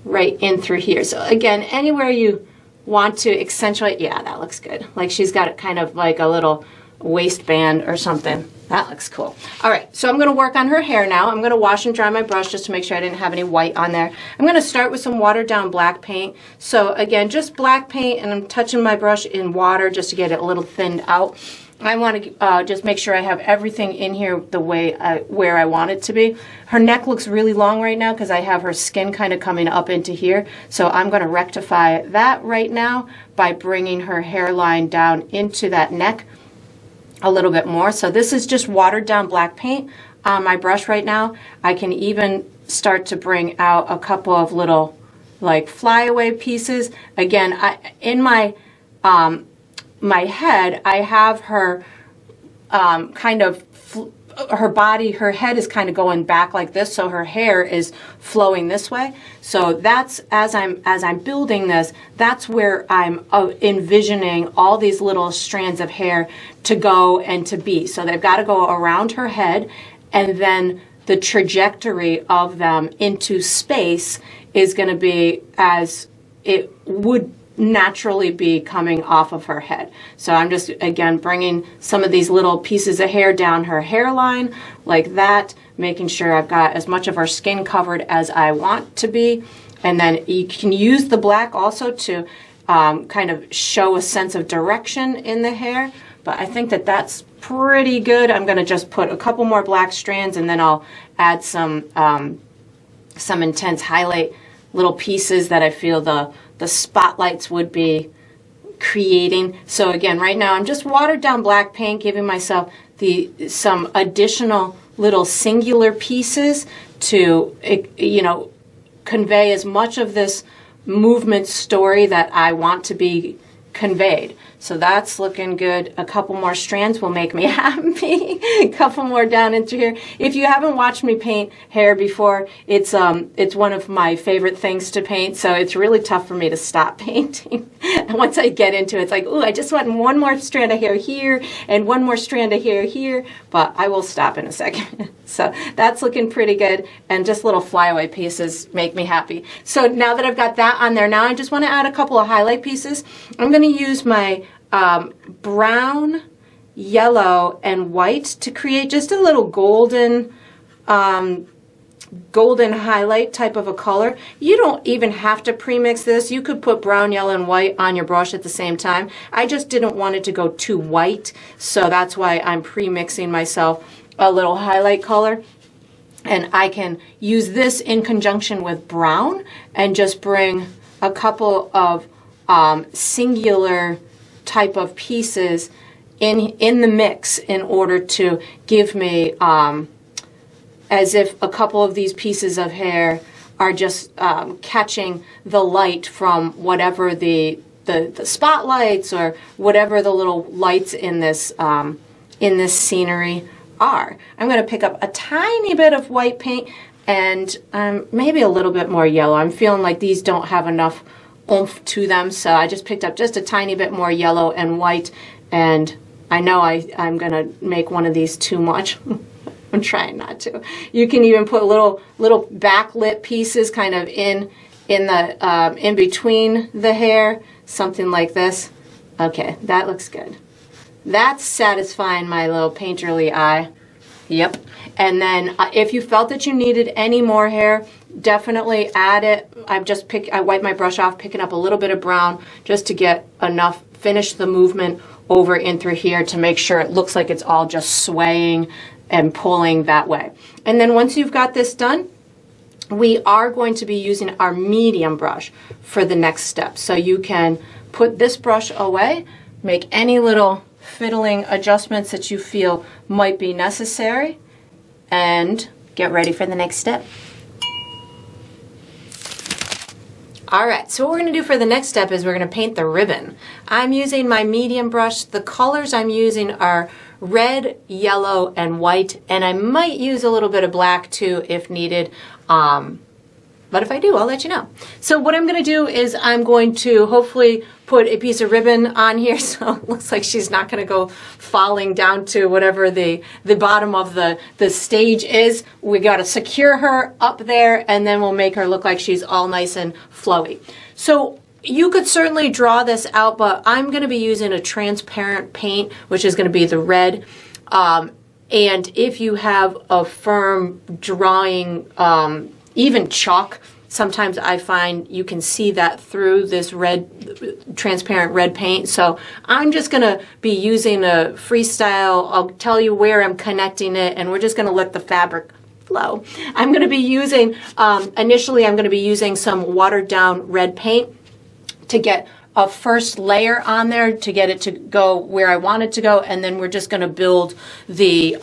right in through here. So again, anywhere you want to accentuate, yeah, that looks good. Like she's got it kind of like a little waistband or something. That looks cool. All right, so I'm going to work on her hair now. I'm going to wash and dry my brush just to make sure I didn't have any white on there. I'm going to start with some watered down black paint. So again, just black paint, and I'm touching my brush in water just to get it a little thinned out. I want to just make sure I have everything in here the way where I want it to be. Her neck looks really long right now because I have her skin kind of coming up into here. So I'm going to rectify that right now by bringing her hairline down into that neck a little bit more. So this is just watered down black paint on my brush right now. I can even start to bring out a couple of little like flyaway pieces. Again, in my my head, I have her kind of her body, her head is kind of going back like this, so her hair is flowing this way. So that's as I'm building this, that's where I'm envisioning all these little strands of hair to go and to be. So they've got to go around her head, and then the trajectory of them into space is going to be as it would naturally be coming off of her head. So I'm just, again, bringing some of these little pieces of hair down her hairline like that, making sure I've got as much of her skin covered as I want to be. And then you can use the black also to kind of show a sense of direction in the hair. But I think that that's pretty good. I'm going to just put a couple more black strands, and then I'll add some intense highlight little pieces that I feel the spotlights would be creating. So again, right now I'm just watered down black paint, giving myself some additional little singular pieces to, convey as much of this movement story that I want to be conveyed. So that's looking good. A couple more strands will make me happy. A couple more down into here. If you haven't watched me paint hair before, it's one of my favorite things to paint, so it's really tough for me to stop painting. And once I get into it, it's like, ooh, I just want one more strand of hair here and one more strand of hair here, but I will stop in a second. So that's looking pretty good, and just little flyaway pieces make me happy. So now that I've got that on there, now I just want to add a couple of highlight pieces. I'm going to use my brown, yellow, and white to create just a little golden highlight type of a color. You don't even have to premix this. You could put brown, yellow, and white on your brush at the same time. I just didn't want it to go too white, so that's why I'm premixing myself a little highlight color. And I can use this in conjunction with brown and just bring a couple of singular type of pieces in the mix in order to give me as if a couple of these pieces of hair are just catching the light from whatever the spotlights or whatever the little lights in this scenery are. I'm going to pick up a tiny bit of white paint and maybe a little bit more yellow. I'm feeling like these don't have enough oomph to them, so I just picked up just a tiny bit more yellow and white, and I know I'm going to make one of these too much. I'm trying not to. You can even put little backlit pieces kind of in the in between the hair, something like this. Okay, that looks good. That's satisfying my little painterly eye. Yep. And then if you felt that you needed any more hair, definitely add it. I wipe my brush off, picking up a little bit of brown just to get enough, finish the movement over in through here to make sure it looks like it's all just swaying and pulling that way. And then once you've got this done, we are going to be using our medium brush for the next step. So you can put this brush away, make any little fiddling adjustments that you feel might be necessary, and get ready for the next step. Alright, so what we're going to do for the next step is we're going to paint the ribbon. I'm using my medium brush. The colors I'm using are red, yellow, and white, and I might use a little bit of black too if needed. But if I do, I'll let you know. So what I'm going to do is I'm going to hopefully put a piece of ribbon on here so it looks like she's not going to go falling down to whatever the bottom of the stage is. We got to secure her up there, and then we'll make her look like she's all nice and flowy. So you could certainly draw this out, but I'm going to be using a transparent paint, which is going to be the red. And if you have a firm drawing, even chalk, sometimes I find you can see that through this transparent red paint. So I'm just going to be using a freestyle. I'll tell you where I'm connecting it, and we're just going to let the fabric flow. I'm going to be using, initially I'm going to be using some watered down red paint to get a first layer on there to get it to go where I want it to go, and then we're just going to build the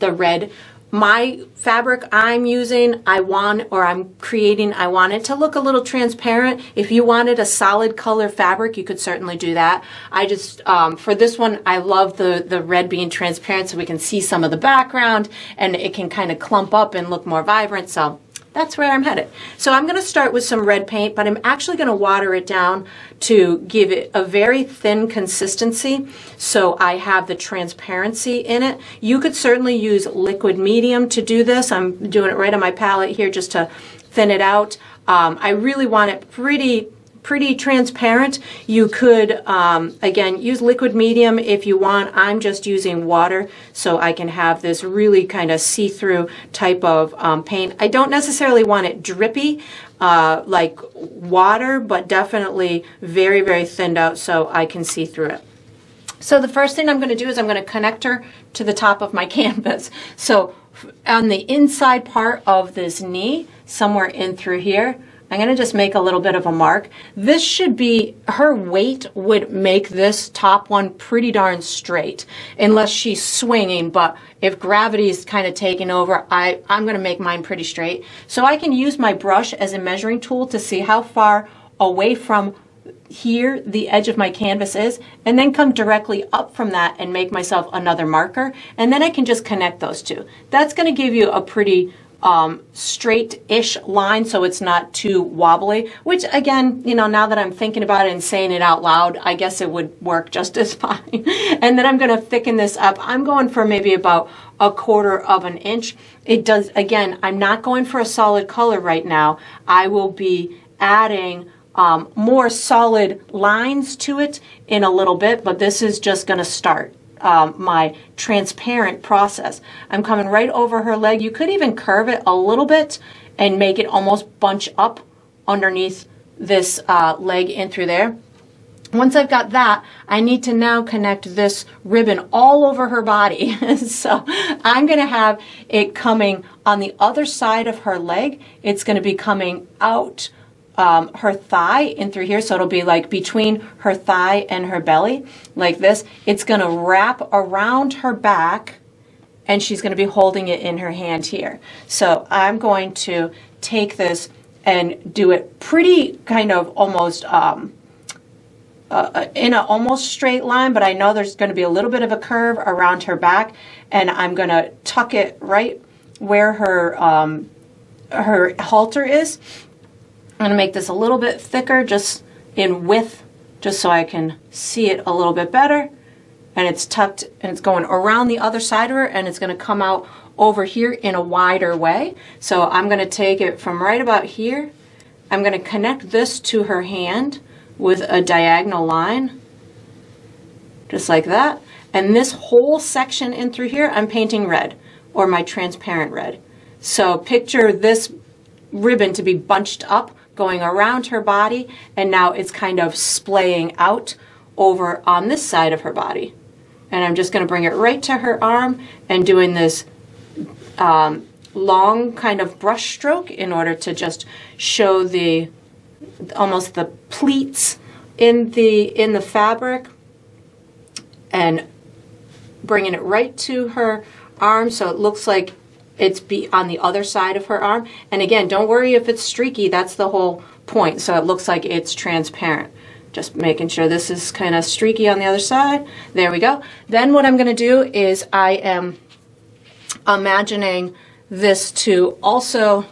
red. My fabric I'm using, I want it to look a little transparent. If you wanted a solid color fabric, you could certainly do that. I just, for this one, I love the red being transparent so we can see some of the background and it can kind of clump up and look more vibrant. So that's where I'm headed. So I'm going to start with some red paint, but I'm actually going to water it down to give it a very thin consistency so I have the transparency in it. You could certainly use liquid medium to do this. I'm doing it right on my palette here just to thin it out. I really want it pretty transparent. You could, again, use liquid medium if you want. I'm just using water so I can have this really kind of see-through type of paint. I don't necessarily want it drippy like water, but definitely very, very thinned out so I can see through it. So the first thing I'm going to do is I'm going to connect her to the top of my canvas. So on the inside part of this knee, somewhere in through here, I'm going to just make a little bit of a mark. This should be, her weight would make this top one pretty darn straight, unless she's swinging, but if gravity is kind of taking over, I'm going to make mine pretty straight. So I can use my brush as a measuring tool to see how far away from here the edge of my canvas is, and then come directly up from that and make myself another marker, and then I can just connect those two. That's going to give you a pretty straight-ish line, so it's not too wobbly, which again, you know, now that I'm thinking about it and saying it out loud, I guess it would work just as fine. And then I'm going to thicken this up. I'm going for maybe about 1/4 of an inch. It does, again, I'm not going for a solid color right now. I will be adding more solid lines to it in a little bit, but this is just going to start my transparent process. I'm coming right over her leg. You could even curve it a little bit and make it almost bunch up underneath this leg in through there. Once I've got that, I need to now connect this ribbon all over her body. So I'm going to have it coming on the other side of her leg. It's going to be coming out her thigh in through here, so it'll be like between her thigh and her belly, like this. It's going to wrap around her back, and she's going to be holding it in her hand here. So I'm going to take this and do it pretty kind of almost in an almost straight line, but I know there's going to be a little bit of a curve around her back, and I'm going to tuck it right where her halter is. I'm going to make this a little bit thicker, just in width, just so I can see it a little bit better. And it's tucked, and it's going around the other side of her, and it's going to come out over here in a wider way. So I'm going to take it from right about here. I'm going to connect this to her hand with a diagonal line, just like that. And this whole section in through here, I'm painting red, or my transparent red. So picture this ribbon to be bunched up, going around her body, and now it's kind of splaying out over on this side of her body. And I'm just going to bring it right to her arm and doing this long kind of brush stroke in order to just show the almost the pleats in the fabric, and bringing it right to her arm so it looks like it's on the other side of her arm. And again, don't worry if it's streaky, that's the whole point. So it looks like it's transparent. Just making sure this is kind of streaky on the other side. There we go. Then what I'm going to do is I am imagining this to also,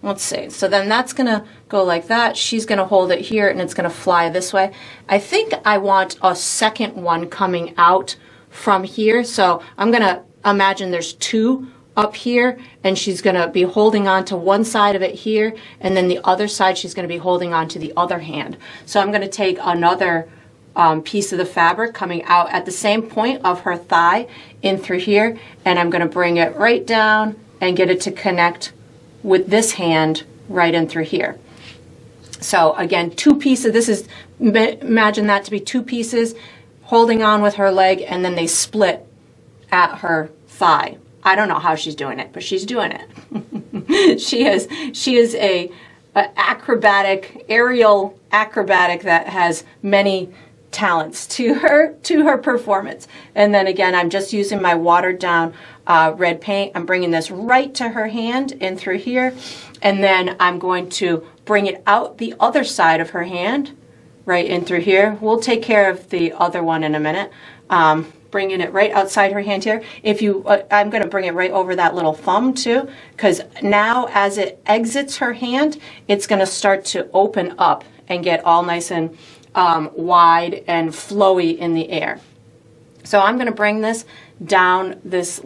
let's see, so then that's going to go like that. She's going to hold it here, and it's going to fly this way. I think I want a second one coming out from here. So I'm going to imagine there's two up here, and she's going to be holding on to one side of it here, and then the other side she's going to be holding on to the other hand. So I'm going to take another piece of the fabric coming out at the same point of her thigh in through here, and I'm going to bring it right down and get it to connect with this hand right in through here. So again, two pieces. This is, imagine that to be two pieces holding on with her leg, and then they split at her thigh. I don't know how she's doing it, but she's doing it. she is a acrobatic, aerial acrobatic that has many talents to her performance. And then again, I'm just using my watered down red paint. I'm bringing this right to her hand in through here, and then I'm going to bring it out the other side of her hand right in through here. We'll take care of the other one in a minute. Bringing it right outside her hand here. I'm going to bring it right over that little thumb too, because now as it exits her hand, it's going to start to open up and get all nice and wide and flowy in the air. So I'm going to bring this down this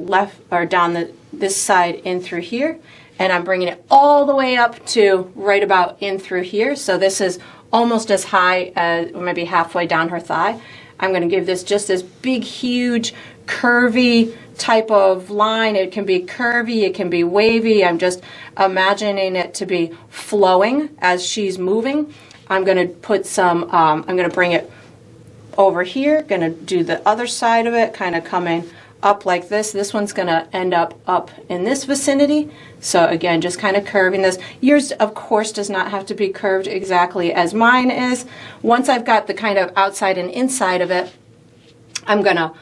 this side in through here, and I'm bringing it all the way up to right about in through here. So this is almost as high as maybe halfway down her thigh. I'm going to give this just this big, huge, curvy type of line. It can be curvy, it can be wavy. I'm just imagining it to be flowing as she's moving. I'm going to put some, I'm going to bring it over here, going to do the other side of it, kind of coming up like this. This one's going to end up in this vicinity. So again, just kind of curving this. Yours, of course, does not have to be curved exactly as mine is. Once I've got the kind of outside and inside of it, I'm going to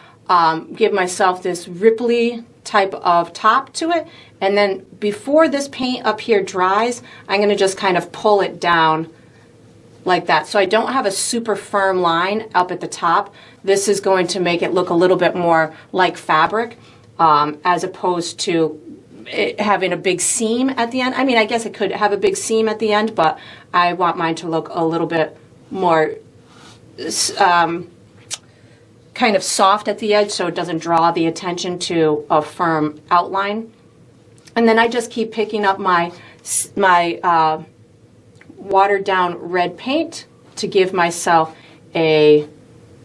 give myself this ripply type of top to it. And then before this paint up here dries, I'm going to just kind of pull it down like that. So I don't have a super firm line up at the top. This is going to make it look a little bit more like fabric, as opposed to it having a big seam at the end. I mean, I guess it could have a big seam at the end, but I want mine to look a little bit more kind of soft at the edge so it doesn't draw the attention to a firm outline. And then I just keep picking up my watered down red paint to give myself a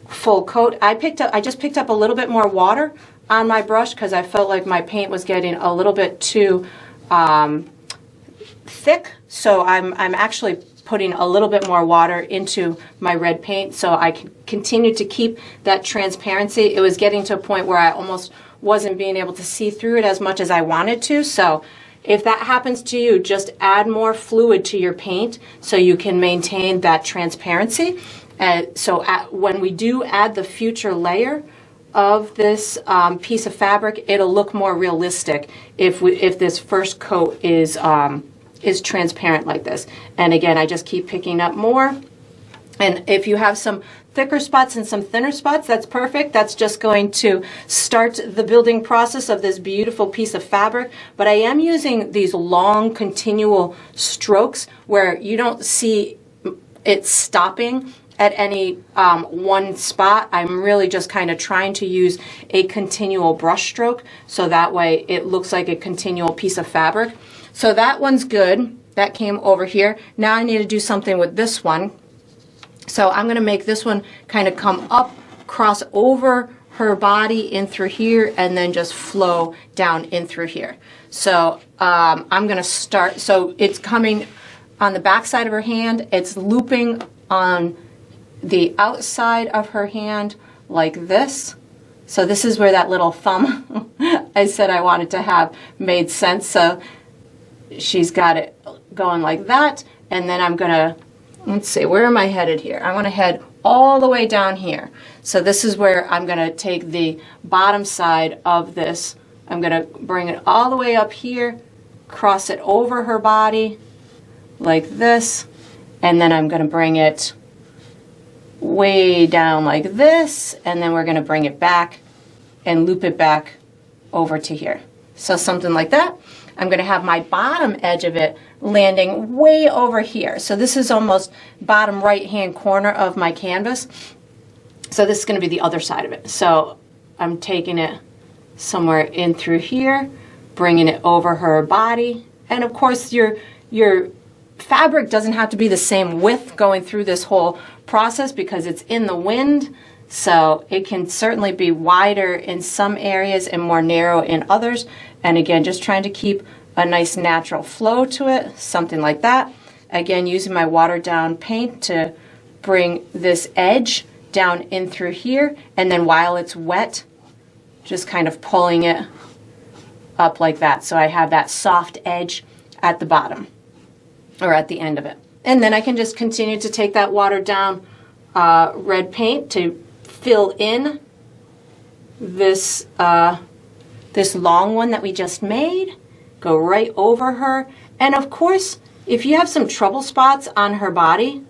full coat. I just picked up a little bit more water on my brush because I felt like my paint was getting a little bit too thick. So I'm actually putting a little bit more water into my red paint so I can continue to keep that transparency. It was getting to a point where I almost wasn't being able to see through it as much as I wanted to. So if that happens to you, just add more fluid to your paint so you can maintain that transparency. When we do add the future layer of this piece of fabric, it'll look more realistic if this first coat is transparent like this. And again, I just keep picking up more. And if you have some thicker spots and some thinner spots, that's perfect. That's just going to start the building process of this beautiful piece of fabric. But I am using these long continual strokes where you don't see it stopping at any one spot. I'm really just kind of trying to use a continual brush stroke so that way it looks like a continual piece of fabric. So that one's good. That came over here. Now I need to do something with this one. So I'm going to make this one kind of come up, cross over her body in through here, and then just flow down in through here. So I'm going to start, so it's coming on the back side of her hand. It's looping on the outside of her hand like this. So this is where that little thumb I said I wanted to have made sense. So she's got it going like that. And then I'm going to, let's see, where am I headed here? I want to head all the way down here. So this is where I'm going to take the bottom side of this. I'm going to bring it all the way up here, cross it over her body like this, and then I'm going to bring it way down like this, and then we're going to bring it back and loop it back over to here. So something like that. I'm going to have my bottom edge of it landing way over here. So this is almost bottom right hand corner of my canvas. So this is going to be the other side of it. So I'm taking it somewhere in through here, bringing it over her body. And of course your fabric doesn't have to be the same width going through this whole process because it's in the wind. So it can certainly be wider in some areas and more narrow in others. And again, just trying to keep a nice natural flow to it, something like that. Again, using my watered down paint to bring this edge down in through here. And then while it's wet, just kind of pulling it up like that. So I have that soft edge at the bottom or at the end of it. And then I can just continue to take that watered down red paint to fill in this this long one that we just made, go right over her. And of course, if you have some trouble spots on her body,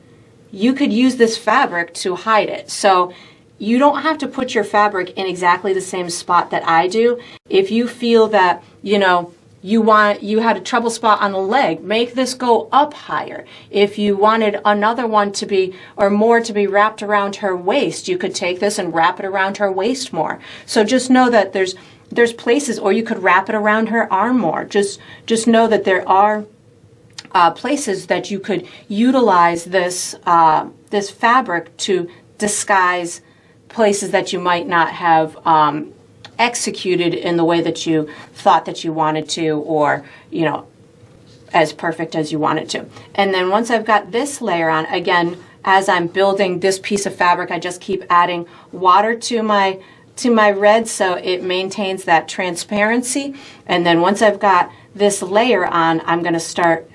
you could use this fabric to hide it. So you don't have to put your fabric in exactly the same spot that I do. If you feel that, you know, you had a trouble spot on the leg, make this go up higher. If you wanted another one to be, or more to be wrapped around her waist, you could take this and wrap it around her waist more. So just know that there's places, or you could wrap it around her arm more. Just know that there are places that you could utilize this this fabric to disguise places that you might not have executed in the way that you thought that you wanted to, or, you know, as perfect as you wanted to. And then once I've got this layer on, again, as I'm building this piece of fabric, I just keep adding water to my to my red so it maintains that transparency. And then once I've got this layer on, I'm going to start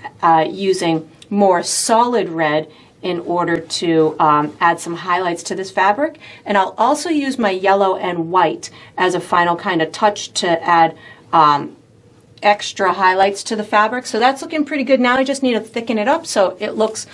using more solid red in order to add some highlights to this fabric. And I'll also use my yellow and white as a final kind of touch to add extra highlights to the fabric. So that's looking pretty good. Now I just need to thicken it up so it looks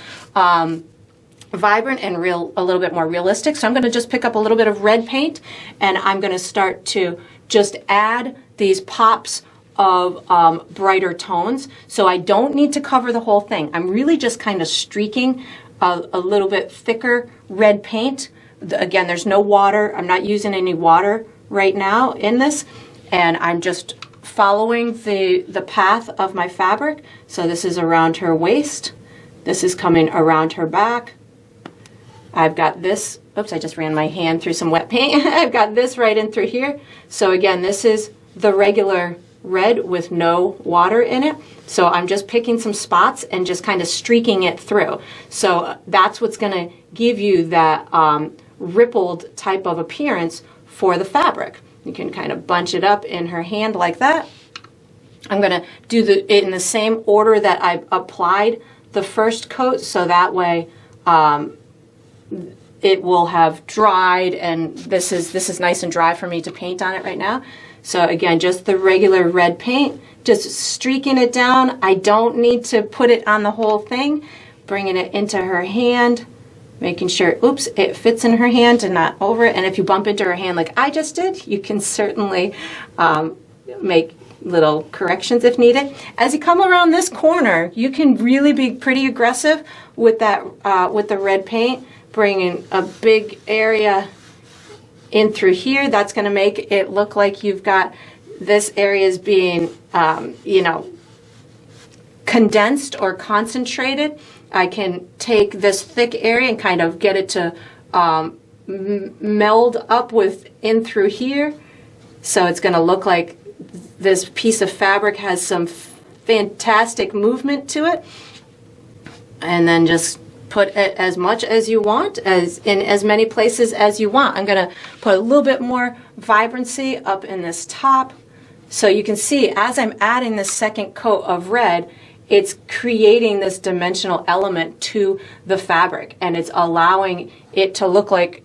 vibrant and a little bit more realistic. So I'm going to just pick up a little bit of red paint, and I'm going to start to just add these pops of brighter tones. So I don't need to cover the whole thing. I'm really just kind of streaking a little bit thicker red paint. Again, there's no water. I'm not using any water right now in this, and I'm just following the path of my fabric. So this is around her waist. This is coming around her back. I've got this, oops, I just ran my hand through some wet paint. I've got this right in through here. So again, this is the regular red with no water in it. So I'm just picking some spots and just kind of streaking it through. So that's what's going to give you that rippled type of appearance for the fabric. You can kind of bunch it up in her hand like that. I'm going to do it in the same order that I applied the first coat, so that way it will have dried, and this is nice and dry for me to paint on it right now. So again, just the regular red paint, just streaking it down. I don't need to put it on the whole thing. Bringing it into her hand, making sure, oops, it fits in her hand and not over it. And if you bump into her hand like I just did, you can certainly make little corrections if needed. As you come around this corner, you can really be pretty aggressive with that with the red paint, bringing a big area in through here. That's going to make it look like you've got this area as being, you know, condensed or concentrated. I can take this thick area and kind of get it to meld up with in through here. So it's going to look like this piece of fabric has some fantastic movement to it. And then just put it as much as you want, as in as many places as you want. I'm going to put a little bit more vibrancy up in this top. So you can see as I'm adding this second coat of red, it's creating this dimensional element to the fabric, and it's allowing it to look like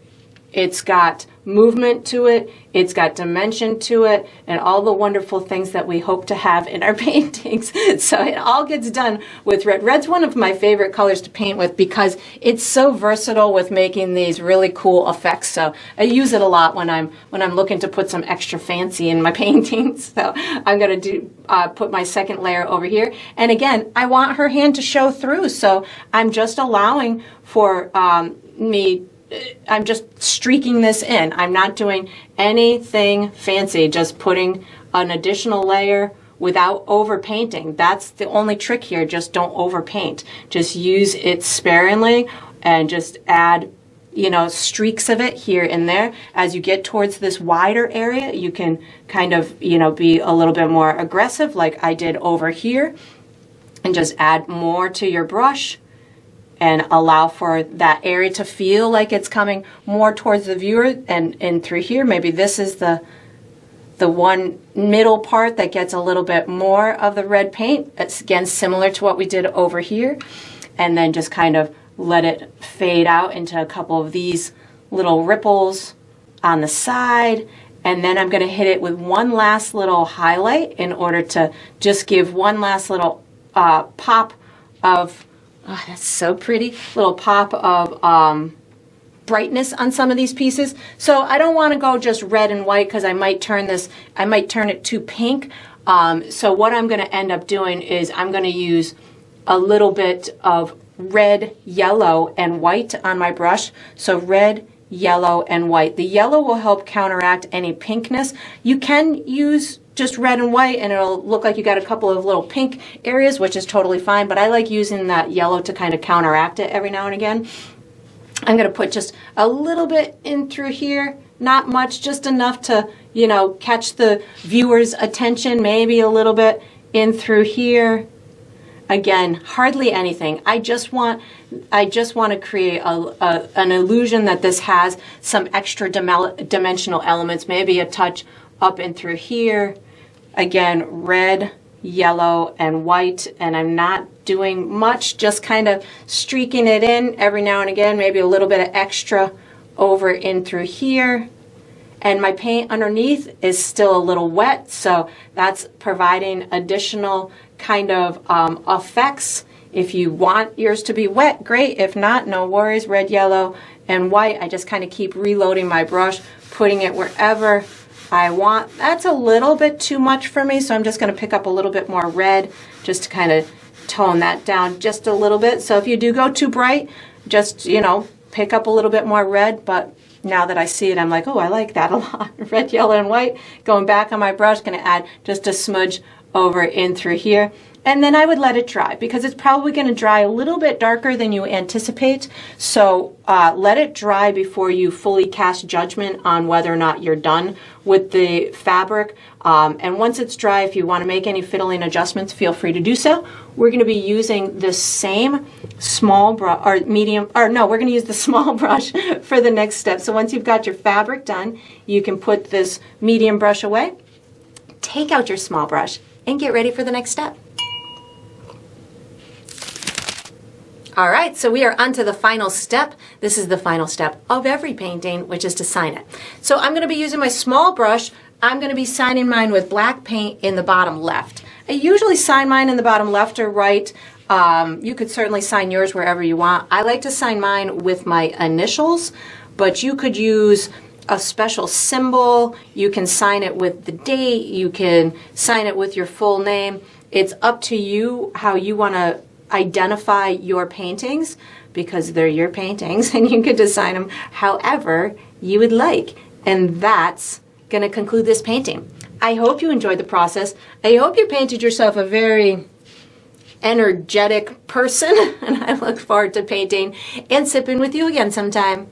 it's got movement to it, it's got dimension to it, and all the wonderful things that we hope to have in our paintings. So it all gets done with red. Red's one of my favorite colors to paint with because it's so versatile with making these really cool effects. So I use it a lot when I'm looking to put some extra fancy in my paintings. So I'm going to put my second layer over here. And again, I want her hand to show through, so I'm just allowing for I'm just streaking this in. I'm not doing anything fancy, just putting an additional layer without overpainting. That's the only trick here. Just don't overpaint. Just use it sparingly and just add, you know, streaks of it here and there. As you get towards this wider area, you can kind of, you know, be a little bit more aggressive like I did over here, and just add more to your brush and allow for that area to feel like it's coming more towards the viewer. And in through here, maybe this is the one middle part that gets a little bit more of the red paint. It's again similar to what we did over here. And then just kind of let it fade out into a couple of these little ripples on the side. And then I'm going to hit it with one last little highlight in order to just give one last little pop of, oh, that's so pretty, little pop of brightness on some of these pieces. So I don't want to go just red and white because I might turn it to pink. So what I'm going to end up doing is I'm going to use a little bit of red, yellow, and white on my brush. So red, yellow, and white. The yellow will help counteract any pinkness. You can use just red and white and it'll look like you got a couple of little pink areas, which is totally fine, but I like using that yellow to kind of counteract it every now and again. I'm going to put just a little bit in through here, not much, just enough to, you know, catch the viewer's attention, maybe a little bit in through here. Again, hardly anything. I just want to create an illusion that this has some extra dimensional elements, maybe a touch up and through here. Again, red, yellow, and white, and I'm not doing much, just kind of streaking it in every now and again, maybe a little bit of extra over in through here. And my paint underneath is still a little wet, so that's providing additional kind of effects. If you want yours to be wet, great. If not, no worries. Red, yellow, and white. I just kind of keep reloading my brush, putting it wherever I want. That's a little bit too much for me, so I'm just going to pick up a little bit more red just to kind of tone that down just a little bit. So if you do go too bright, just, you know, pick up a little bit more red. But now that I see it, I'm like, oh, I like that a lot. Red, yellow, and white. Going back on my brush, going to add just a smudge over in through here. And then I would let it dry, because it's probably going to dry a little bit darker than you anticipate. So let it dry before you fully cast judgment on whether or not you're done with the fabric. And once it's dry, if you want to make any fiddling adjustments, feel free to do so. We're going to be using the same small brush, or medium, or no, we're going to use the small brush for the next step. So once you've got your fabric done, you can put this medium brush away, take out your small brush, and get ready for the next step. All right, so we are on to the final step. This is the final step of every painting, which is to sign it. So I'm going to be using my small brush. I'm going to be signing mine with black paint in the bottom left. I usually sign mine in the bottom left or right. You could certainly sign yours wherever you want. I like to sign mine with my initials, but you could use a special symbol. You can sign it with the date. You can sign it with your full name. It's up to you how you want to identify your paintings, because they're your paintings and you can design them however you would like. And that's going to conclude this painting. I hope you enjoyed the process. I hope you painted yourself a very energetic person, and I look forward to painting and sipping with you again sometime.